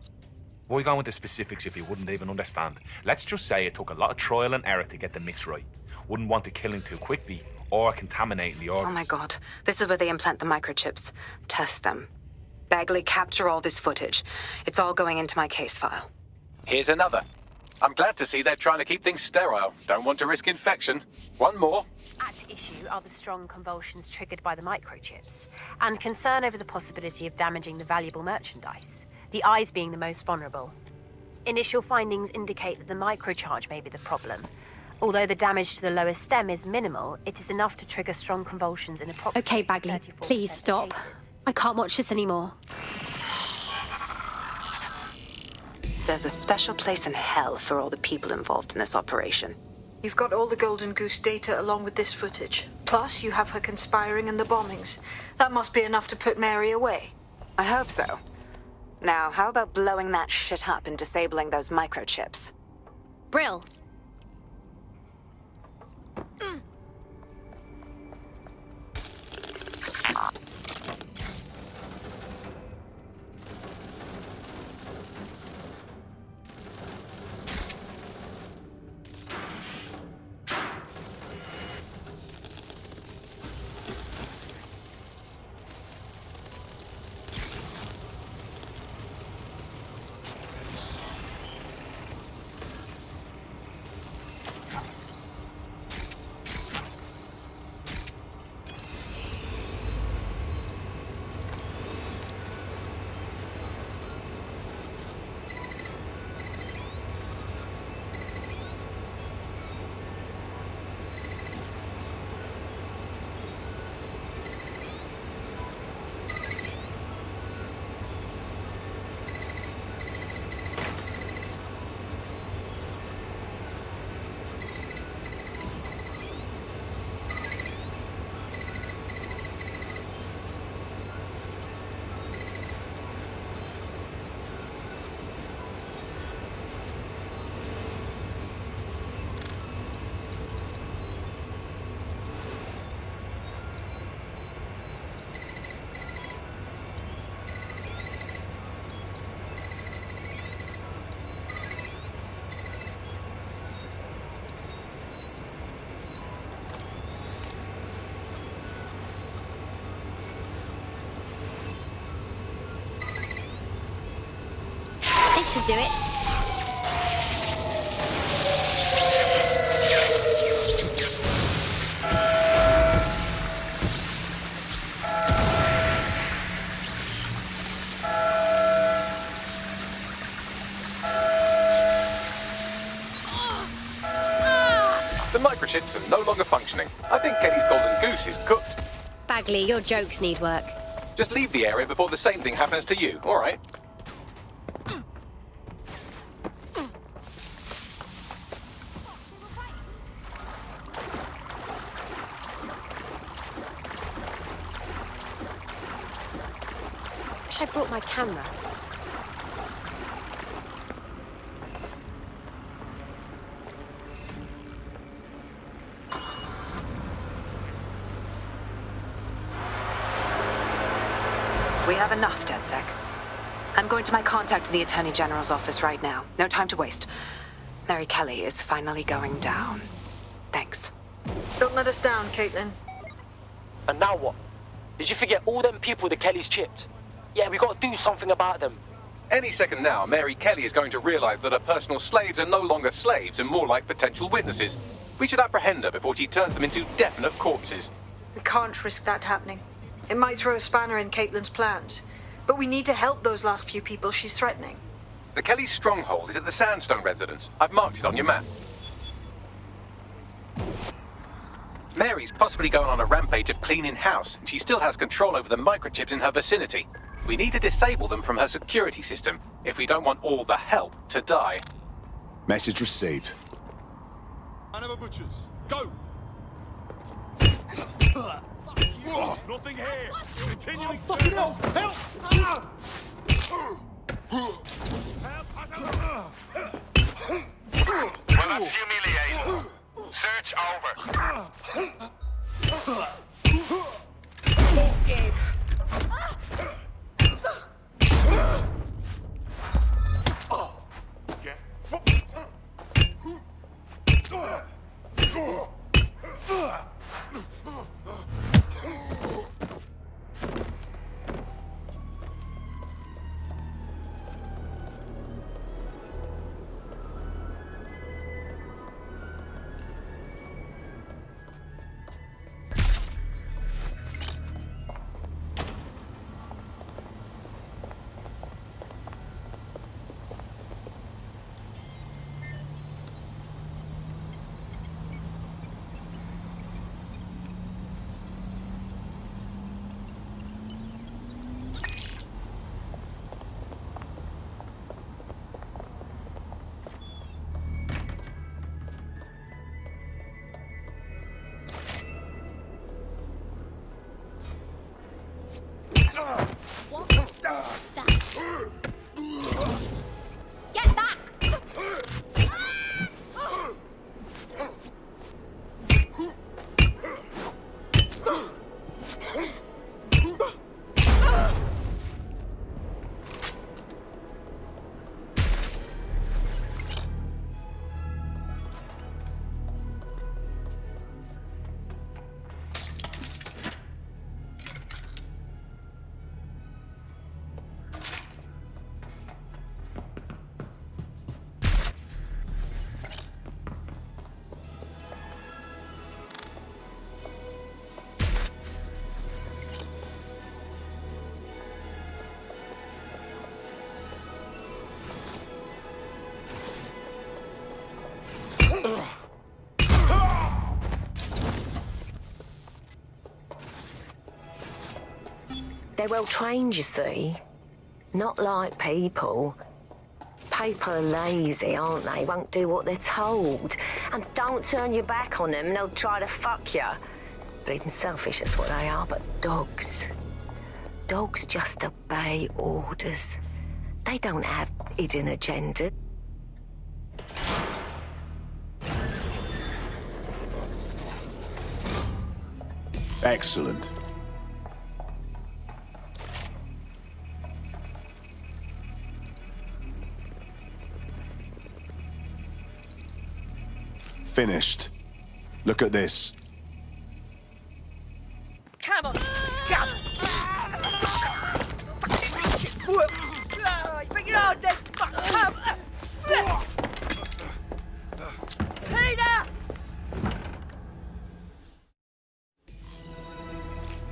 Speaker 6: why go into specifics if you wouldn't even understand? Let's just say it took a lot of trial and error to get the mix right. Wouldn't want it killing too quickly or contaminating the organs.
Speaker 22: Oh my god, this is where they implant the microchips. Test them. Bagley, capture all this footage. It's all going into my case file.
Speaker 3: Here's another. I'm glad to see they're trying to keep things sterile. Don't want to risk infection. One more.
Speaker 10: At issue are the strong convulsions triggered by the microchips, and concern over the possibility of damaging the valuable merchandise, the eyes being the most vulnerable. Initial findings indicate that the microcharge may be the problem. Although the damage to the lower stem is minimal, it is enough to trigger strong convulsions in approximately
Speaker 15: Okay, Bagley, please stop. I can't watch this anymore.
Speaker 22: There's a special place in hell for all the people involved in this operation.
Speaker 4: You've got all the Golden Goose data along with this footage. Plus, you have her conspiring in the bombings. That must be enough to put Mary away.
Speaker 22: I hope so. Now, how about blowing that shit up and disabling those microchips?
Speaker 15: Brill. This should do it.
Speaker 3: The microchips are no longer functioning. I think Kelly's Golden Goose is cooked.
Speaker 15: Bagley, your jokes need work.
Speaker 3: Just leave the area before the same thing happens to you, all right?
Speaker 15: Wish I brought my camera.
Speaker 22: We have enough, DedSec. I'm going to my contact in the Attorney General's office right now. No time to waste. Mary Kelly is finally going down. Thanks.
Speaker 4: Don't let us down, Caitlin.
Speaker 12: And now what? Did you forget all them people the Kellys chipped? Yeah, we gotta do something about them.
Speaker 3: Any second now, Mary Kelly is going to realize that her personal slaves are no longer slaves and more like potential witnesses. We should apprehend her before she turns them into definite corpses.
Speaker 4: We can't risk that happening. It might throw a spanner in Caitlin's plans. But we need to help those last few people she's threatening.
Speaker 3: The Kelly stronghold is at the Sandstone residence. I've marked it on your map. Mary's possibly going on a rampage of cleaning house, and she still has control over the microchips in her vicinity. We need to disable them from her security system if we don't want all the help to die.
Speaker 5: Message received.
Speaker 14: Hanover Butchers, go! Nothing here! Continuing fucking help! Help!
Speaker 23: Well, that's you, liaison. Search over.
Speaker 12: Okay.
Speaker 24: They're well trained, you see. Not like people. People are lazy, aren't they? Won't do what they're told. And don't turn your back on them, they'll try to fuck you. Bleeding selfish, that's what they are, but dogs. Dogs just obey orders. They don't have hidden agenda.
Speaker 5: Excellent. Finished. Look at this.
Speaker 11: Come on, come! Bring it on, then! Come! Peter!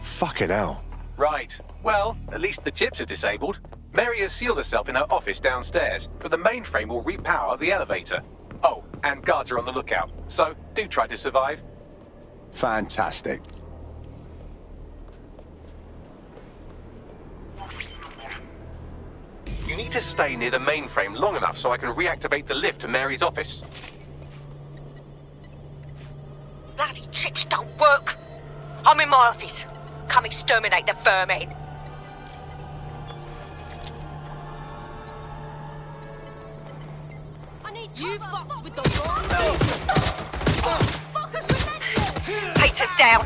Speaker 5: Fucking hell.
Speaker 3: Right. Well, at least the chips are disabled. Mary has sealed herself in her office downstairs, but the mainframe will repower the elevator. Oh, and guards are on the lookout, so do try to survive.
Speaker 5: Fantastic.
Speaker 3: You need to stay near the mainframe long enough so I can reactivate the lift to Mary's office.
Speaker 16: Bloody chips don't work. I'm in my office. Come exterminate the vermin.
Speaker 15: You fucked with the wrong
Speaker 16: Peter's down.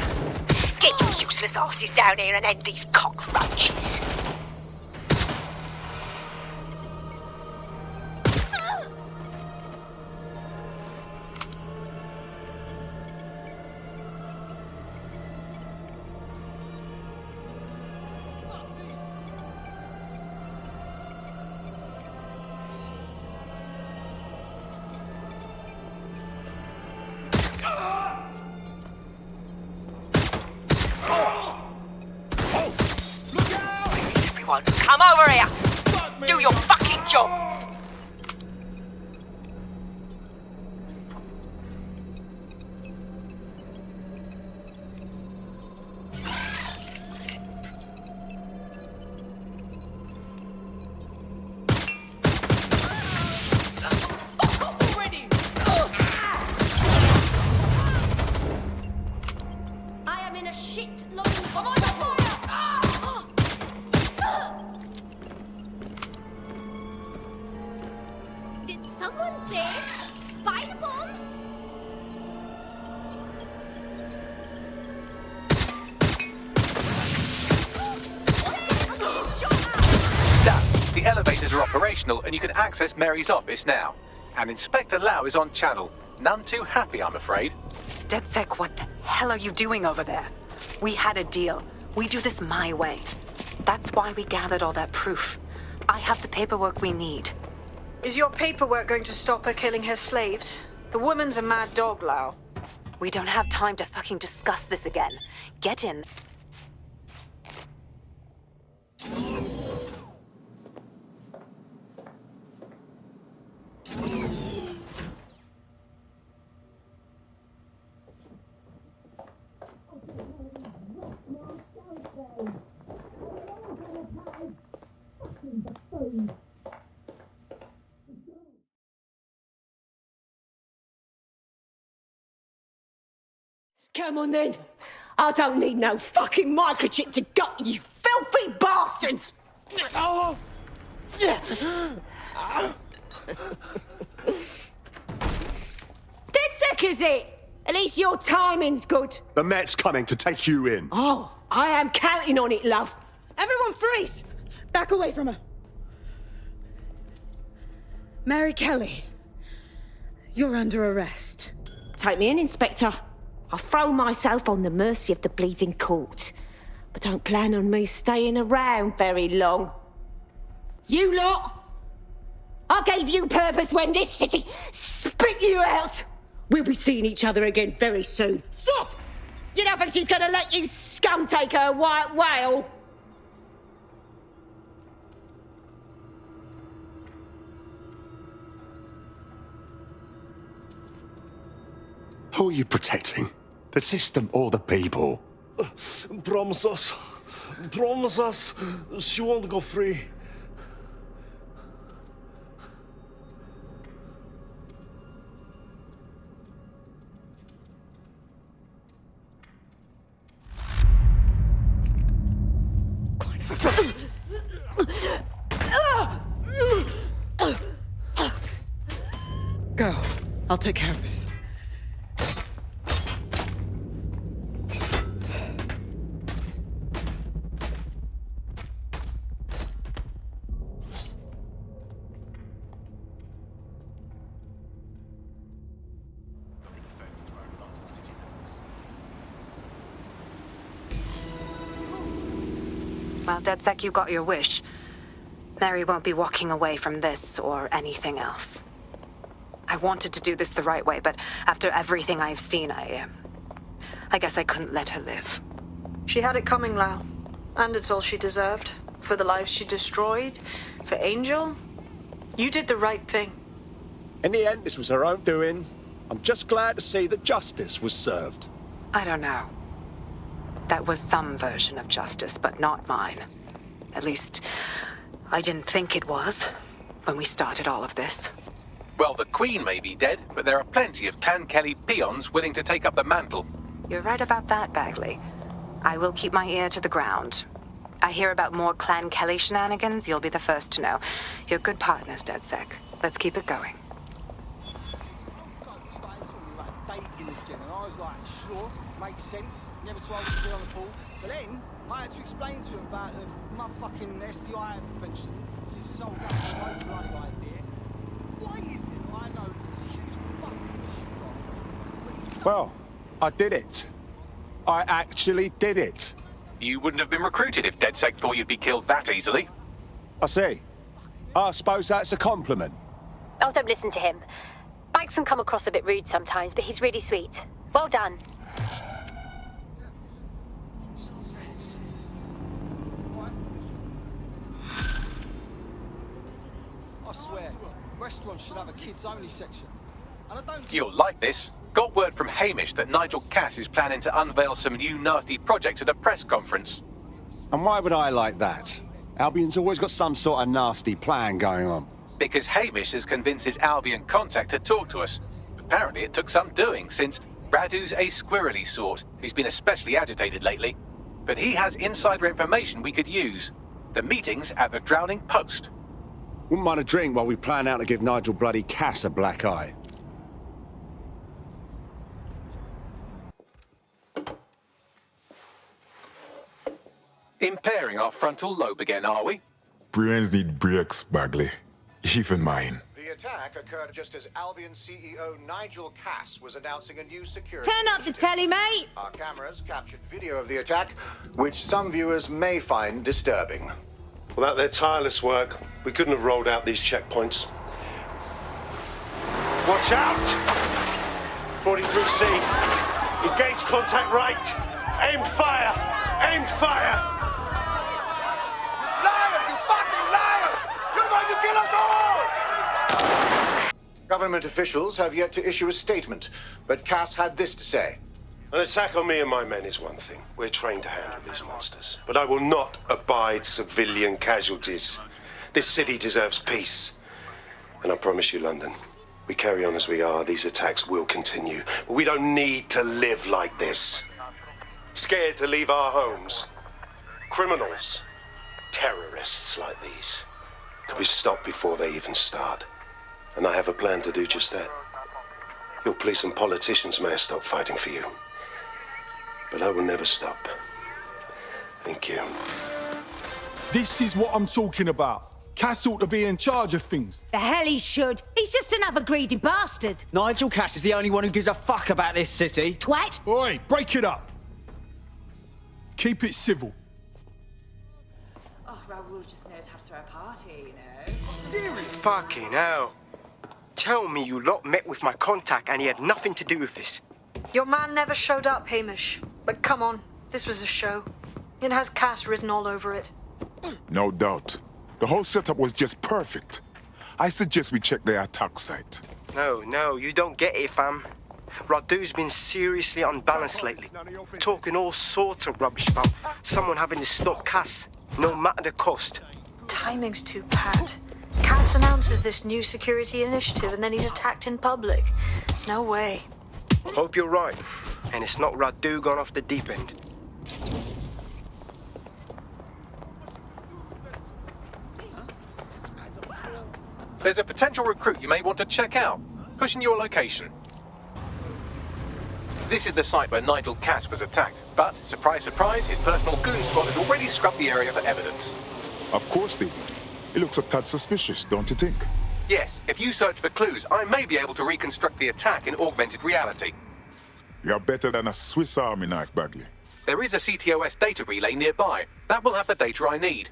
Speaker 16: Get your useless asses down here and end these cockroaches. Come over here! Do your fucking job!
Speaker 15: I am in a shit load. I'm on fire! Did someone say spider bomb?
Speaker 3: Now, the elevators are operational and you can access Mary's office now. And Inspector Lau is on channel. None too happy, I'm afraid.
Speaker 18: DedSec, what the hell are you doing over there? We had a deal. We do this my way. That's why we gathered all that proof. I have the paperwork we need.
Speaker 4: Is your paperwork going to stop her killing her slaves? The woman's a mad dog, Lau.
Speaker 18: We don't have time to fucking discuss this again. Get in.
Speaker 16: Come on then. I don't need no fucking microchip to gut you filthy bastards! Oh. DedSec, is it? At least your timing's good.
Speaker 5: The Met's coming to take you in.
Speaker 16: Oh, I am counting on it, love.
Speaker 11: Everyone freeze! Back away from her. Mary Kelly, you're under arrest.
Speaker 16: Take me in, Inspector. I'll throw myself on the mercy of the bleeding court. But don't plan on me staying around very long. You lot! I gave you purpose when this city spit you out! We'll be seeing each other again very soon. Stop! You don't think she's gonna let you scum take her white whale?
Speaker 5: Who are you protecting? The system or the people?
Speaker 2: Promise us she won't go free.
Speaker 11: Go. I'll take care of this.
Speaker 18: Well, DedSec, you got your wish. Mary won't be walking away from this or anything else. I wanted to do this the right way, but after everything I've seen, I guess I couldn't let her live.
Speaker 4: She had it coming, Lau. And it's all she deserved. For the lives she destroyed, for Angel. You did the right thing.
Speaker 5: In the end, this was her own doing. I'm just glad to see that justice was served.
Speaker 18: I don't know. That was some version of justice, but not mine. At least, I didn't think it was when we started all of this.
Speaker 3: Well, the Queen may be dead, but there are plenty of Clan Kelly peons willing to take up the mantle.
Speaker 18: You're right about that, Bagley. I will keep my ear to the ground. I hear about more Clan Kelly shenanigans, you'll be the first to know. You're good partners, DedSec. Let's keep it going.
Speaker 13: Dating again, and I was like, sure, makes sense. Never swallowed to be on the pool. But then I had to explain to him about the motherfucking STI prevention. This is all right, no bloody idea. Why is it I know this is a huge fucking issue from?
Speaker 5: Well, I did it. I actually did it.
Speaker 3: You wouldn't have been recruited if DedSec thought you'd be killed that easily.
Speaker 5: I see. I suppose that's a compliment.
Speaker 10: Oh, don't listen to him. Bags can come across a bit rude sometimes, but he's really sweet. Well done.
Speaker 13: I swear, restaurants should have a kids-only section. And I don't...
Speaker 3: You'll like this. Got word from Hamish that Nigel Cass is planning to unveil some new nasty projects at a press conference.
Speaker 5: And why would I like that? Albion's always got some sort of nasty plan going on.
Speaker 3: Because Hamish has convinced his Albion contact to talk to us. Apparently it took some doing, since Radu's a squirrely sort. He's been especially agitated lately. But he has insider information we could use. The meeting's at the Drowning Post.
Speaker 5: Wouldn't mind a drink while we plan out to give Nigel bloody Cass a black eye.
Speaker 3: Impairing our frontal lobe again, are we?
Speaker 8: Brains need breaks, Bagley. Even mine.
Speaker 19: The attack occurred just as Albion CEO Nigel Cass was announcing a new security...
Speaker 15: Turn up the telly, mate!
Speaker 19: Our cameras captured video of the attack, which some viewers may find disturbing.
Speaker 2: Without their tireless work, we couldn't have rolled out these checkpoints. Watch out! 43C. Engage contact right. Aimed fire! Aimed fire!
Speaker 19: Liar! You fucking liar! You're going to kill us all! Government officials have yet to issue a statement, but Cass had this to say.
Speaker 2: An attack on me and my men is one thing. We're trained to handle these monsters. But I will not abide civilian casualties. This city deserves peace. And I promise you, London, we carry on as we are, these attacks will continue. But we don't need to live like this. Scared to leave our homes. Criminals, terrorists like these, could be stopped before they even start. And I have a plan to do just that. Your police and politicians may have stopped fighting for you. But I will never stop. Thank you.
Speaker 20: This is what I'm talking about. Cass ought to be in charge of things.
Speaker 15: The hell he should. He's just another greedy bastard.
Speaker 21: Nigel Cass is the only one who gives a fuck about this city.
Speaker 15: Twat!
Speaker 20: Oi, break it up. Keep it civil.
Speaker 11: Oh, Raoul just knows how to throw a party, you know.
Speaker 25: Fucking hell. Tell me you lot met with my contact and he had nothing to do with this.
Speaker 4: Your man never showed up, Hamish. But come on, this was a show. It has Cass written all over it.
Speaker 8: No doubt. The whole setup was just perfect. I suggest we check the attack site.
Speaker 25: No, you don't get it, fam. Radu's been seriously unbalanced lately, talking all sorts of rubbish about someone having to stop Cass, no matter the cost.
Speaker 4: Timing's too pat. Cass announces this new security initiative and then he's attacked in public. No way.
Speaker 25: Hope you're right, and it's not Radu gone off the deep end.
Speaker 3: There's a potential recruit you may want to check out. Pushing your location. This is the site where Nigel Cass was attacked, but, surprise, surprise, his personal goon squad had already scrubbed the area for evidence.
Speaker 8: Of course they would. It looks a tad suspicious, don't you think?
Speaker 3: Yes, if you search for clues, I may be able to reconstruct the attack in augmented reality.
Speaker 8: You're better than a Swiss Army knife, Bagley.
Speaker 3: There is a CTOS data relay nearby. That will have the data I need.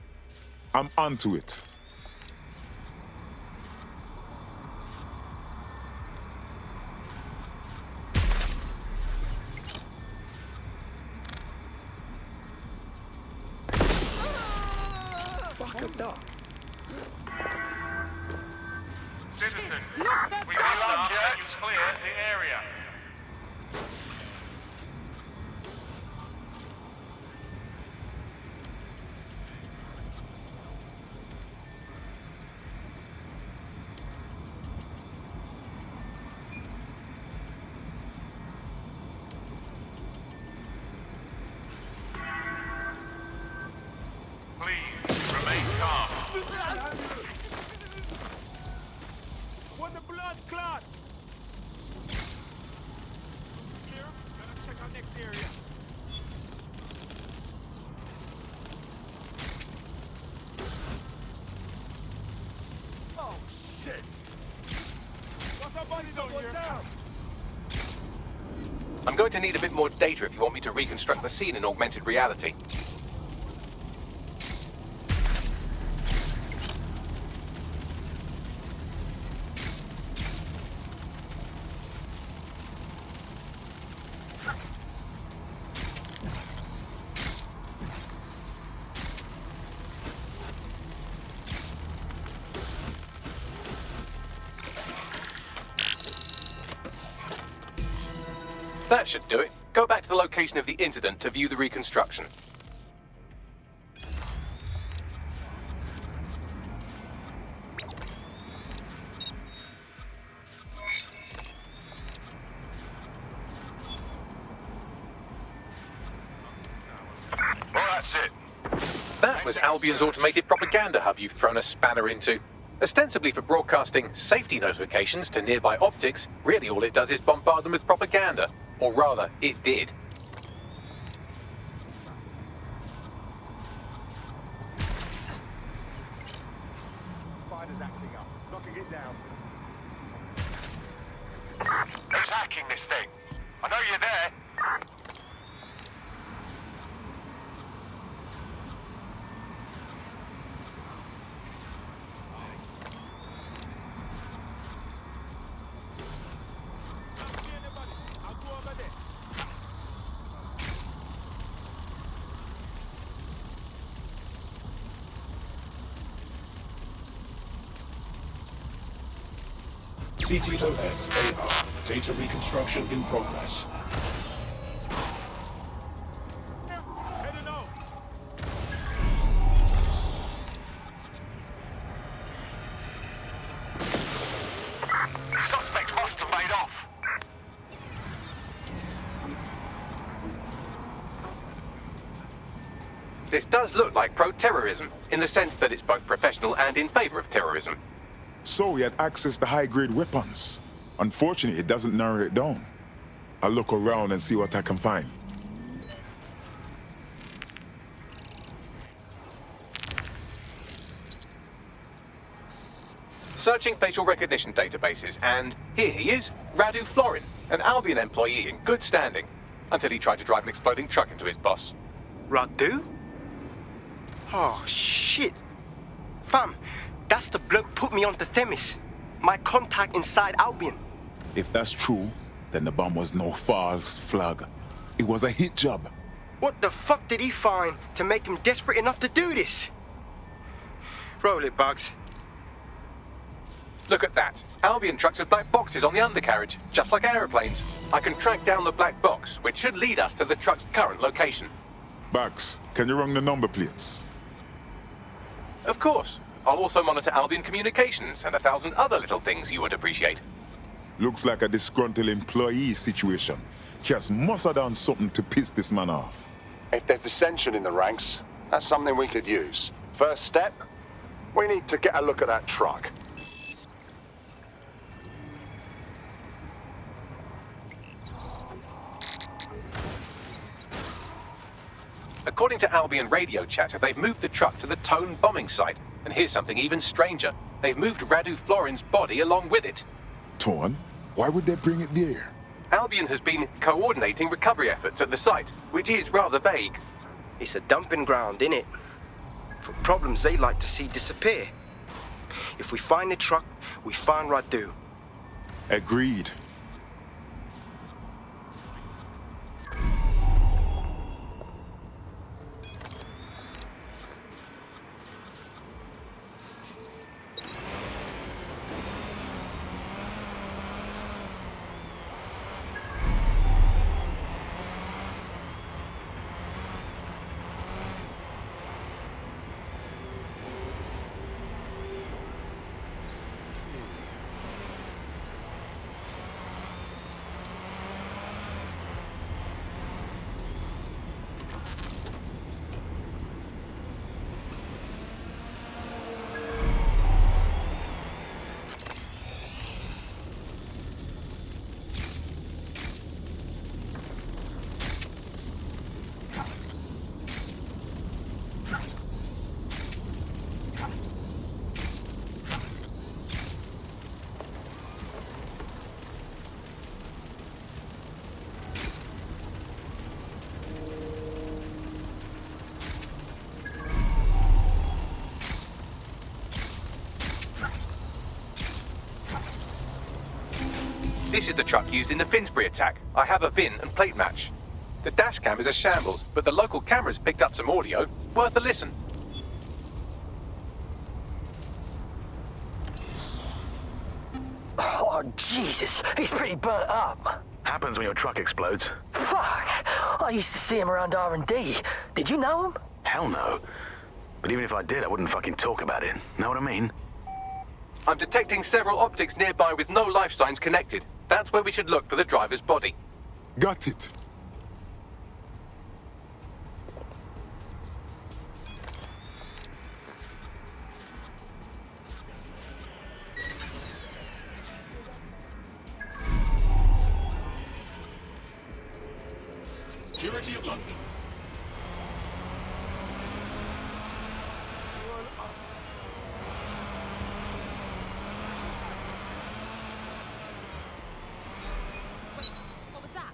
Speaker 8: I'm onto it.
Speaker 13: Fuck a duck.
Speaker 1: Citizen, we confirm that you clear the area. Please, remain calm.
Speaker 13: When the blood clot! Clear? Let us check our next area. Oh, shit! What's our buddies over here? Down?
Speaker 3: I'm going to need a bit more data if you want me to reconstruct the scene in augmented reality. That should do it. Go back to the location of the incident to view the reconstruction.
Speaker 23: Well, that's it.
Speaker 3: That was Albion's automated propaganda hub you've thrown a spanner into. Ostensibly for broadcasting safety notifications to nearby optics, really all it does is bombard them with propaganda. Or rather, it did.
Speaker 13: Spider's acting up. Knocking it down.
Speaker 23: Who's hacking this thing? I know you're there.
Speaker 14: CTOS AR. Data reconstruction in progress.
Speaker 23: Suspect must have made off.
Speaker 3: This does look like pro-terrorism, in the sense that it's both professional and in favor of terrorism.
Speaker 8: So he had access to high-grade weapons. Unfortunately, it doesn't narrow it down. I'll look around and see what I can find.
Speaker 3: Searching facial recognition databases, and here he is, Radu Florin, an Albion employee in good standing, until he tried to drive an exploding truck into his boss.
Speaker 25: Radu? Oh, shit. Fam, that's the bloke put me onto Themis. My contact inside Albion.
Speaker 8: If that's true, then the bomb was no false flag. It was a hit job.
Speaker 25: What the fuck did he find to make him desperate enough to do this? Roll it, Bugs.
Speaker 3: Look at that. Albion trucks have black boxes on the undercarriage, just like aeroplanes. I can track down the black box, which should lead us to the truck's current location.
Speaker 8: Bax, can you run the number plates?
Speaker 3: Of course. I'll also monitor Albion communications and 1,000 other little things you would appreciate.
Speaker 8: Looks like a disgruntled employee situation. Cass must have done something to piss this man off.
Speaker 5: If there's dissension in the ranks, that's something we could use. First step, we need to get a look at that truck.
Speaker 3: According to Albion radio chatter, they've moved the truck to the Tone bombing site. And here's something even stranger. They've moved Radu Florin's body along with it.
Speaker 8: Tone? Why would they bring it there?
Speaker 3: Albion has been coordinating recovery efforts at the site, which is rather vague.
Speaker 25: It's a dumping ground, innit? For problems they like to see disappear. If we find the truck, we find Radu.
Speaker 8: Agreed.
Speaker 3: This is the truck used in the Finsbury attack. I have a VIN and plate match. The dash cam is a shambles, but the local cameras picked up some audio. Worth a listen.
Speaker 12: Oh, Jesus. He's pretty burnt up.
Speaker 6: Happens when your truck explodes.
Speaker 12: Fuck. I used to see him around R&D. Did you know him?
Speaker 6: Hell no. But even if I did, I wouldn't fucking talk about it. Know what I mean?
Speaker 3: I'm detecting several optics nearby with no life signs connected. That's where we should look for the driver's body.
Speaker 8: Got it.
Speaker 14: Security of London.
Speaker 15: What was that?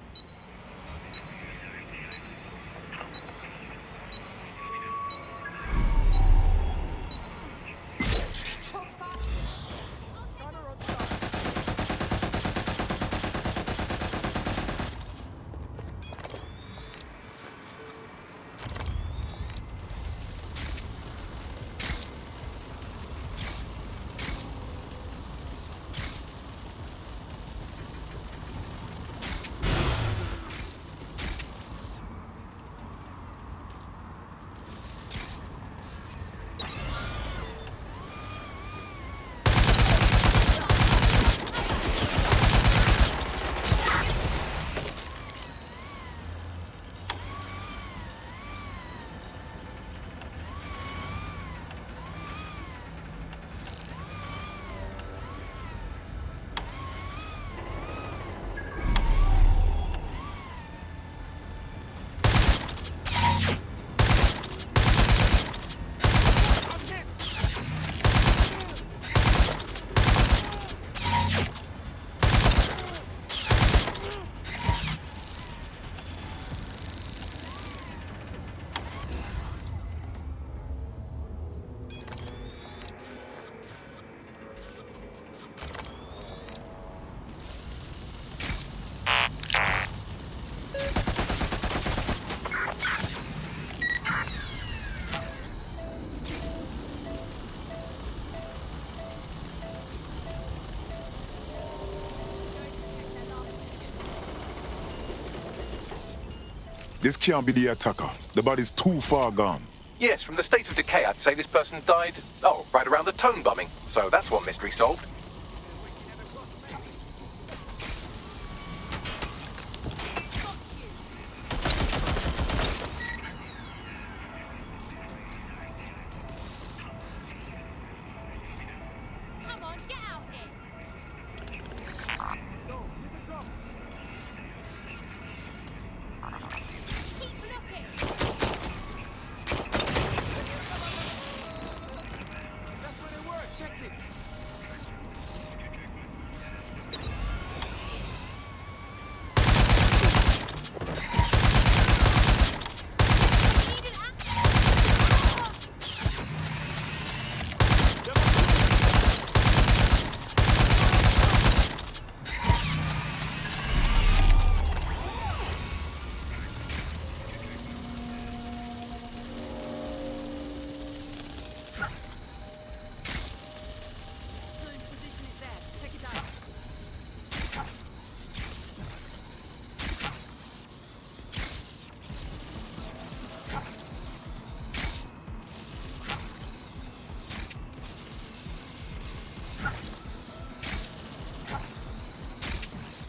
Speaker 15: Shots fired.
Speaker 8: This can't be the attacker. The body's too far gone.
Speaker 3: Yes, from the state of decay, I'd say this person died, right around the tone bombing. So that's one mystery solved.
Speaker 15: Come on, get out here. Keep looking.
Speaker 13: That's where they were. Check it.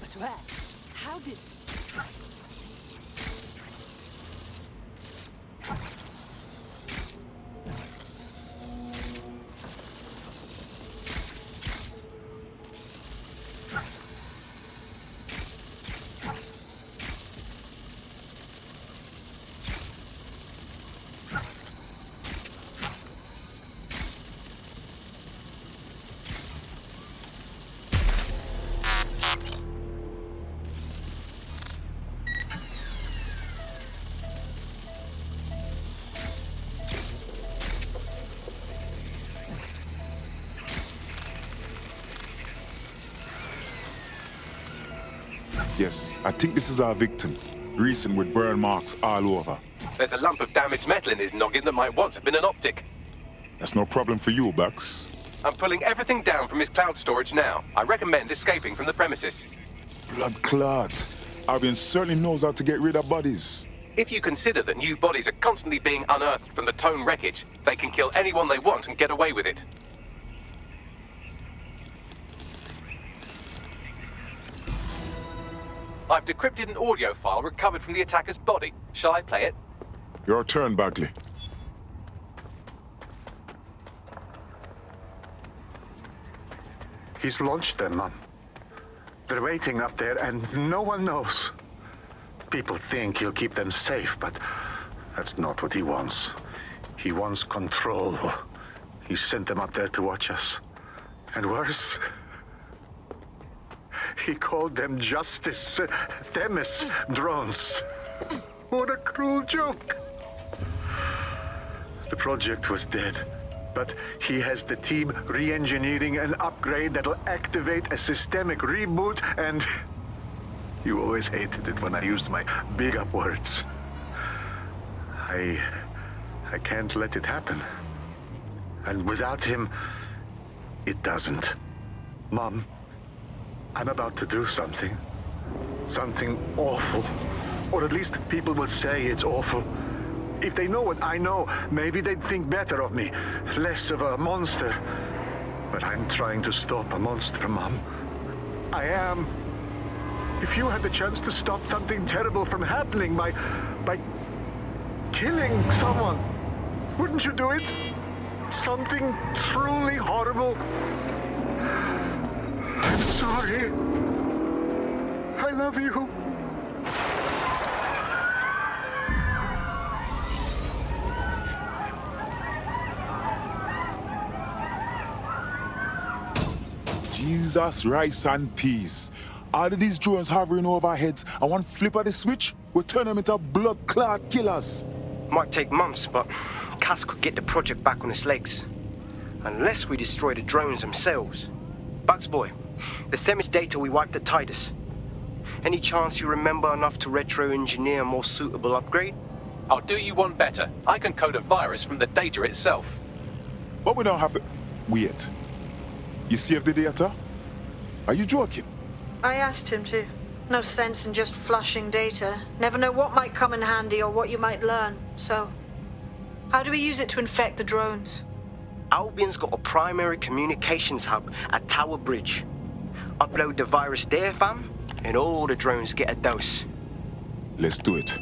Speaker 11: But where? How did...
Speaker 8: Yes, I think this is our victim. Recent with burn marks all over.
Speaker 3: There's a lump of damaged metal in his noggin that might once have been an optic.
Speaker 8: That's no problem for you, Bax.
Speaker 3: I'm pulling everything down from his cloud storage now. I recommend escaping from the premises.
Speaker 8: Blood clot. Albion certainly knows how to get rid of bodies.
Speaker 3: If you consider that new bodies are constantly being unearthed from the Tone wreckage, they can kill anyone they want and get away with it. I've decrypted an audio file recovered from the attacker's body. Shall I play it?
Speaker 8: Your turn, Bagley.
Speaker 7: He's launched them, Mom. They're waiting up there and no one knows. People think he'll keep them safe, but that's not what he wants. He wants control. He sent them up there to watch us. And worse, he called them Justice Themis drones. What a cruel joke. The project was dead, but he has the team re-engineering an upgrade that'll activate a systemic reboot, and you always hated it when I used my big up words. I can't let it happen. And without him, it doesn't. Mom, I'm about to do something. Something awful. Or at least people will say it's awful. If they know what I know, maybe they'd think better of me. Less of a monster. But I'm trying to stop a monster, Mom. I am. If you had the chance to stop something terrible from happening by killing someone, wouldn't you do it? Something truly horrible. I'm sorry. I love you.
Speaker 8: Jesus, rice and peas. All of these drones hovering over our heads, and one flip of the switch will turn them into blood clot killers.
Speaker 25: Might take months, but Cass could get the project back on its legs. Unless we destroy the drones themselves. Bugs boy, the Themis data we wiped at Titus. Any chance you remember enough to retro-engineer a more suitable upgrade?
Speaker 3: I'll do you one better. I can code a virus from the data itself.
Speaker 8: But we don't have to... Wait. You saved the data? Are you joking?
Speaker 4: I asked him to. No sense in just flushing data. Never know what might come in handy or what you might learn. So, how do we use it to infect the drones?
Speaker 25: Albion's got a primary communications hub at Tower Bridge. Upload the virus there, fam, and all the drones get a dose.
Speaker 20: Let's do it.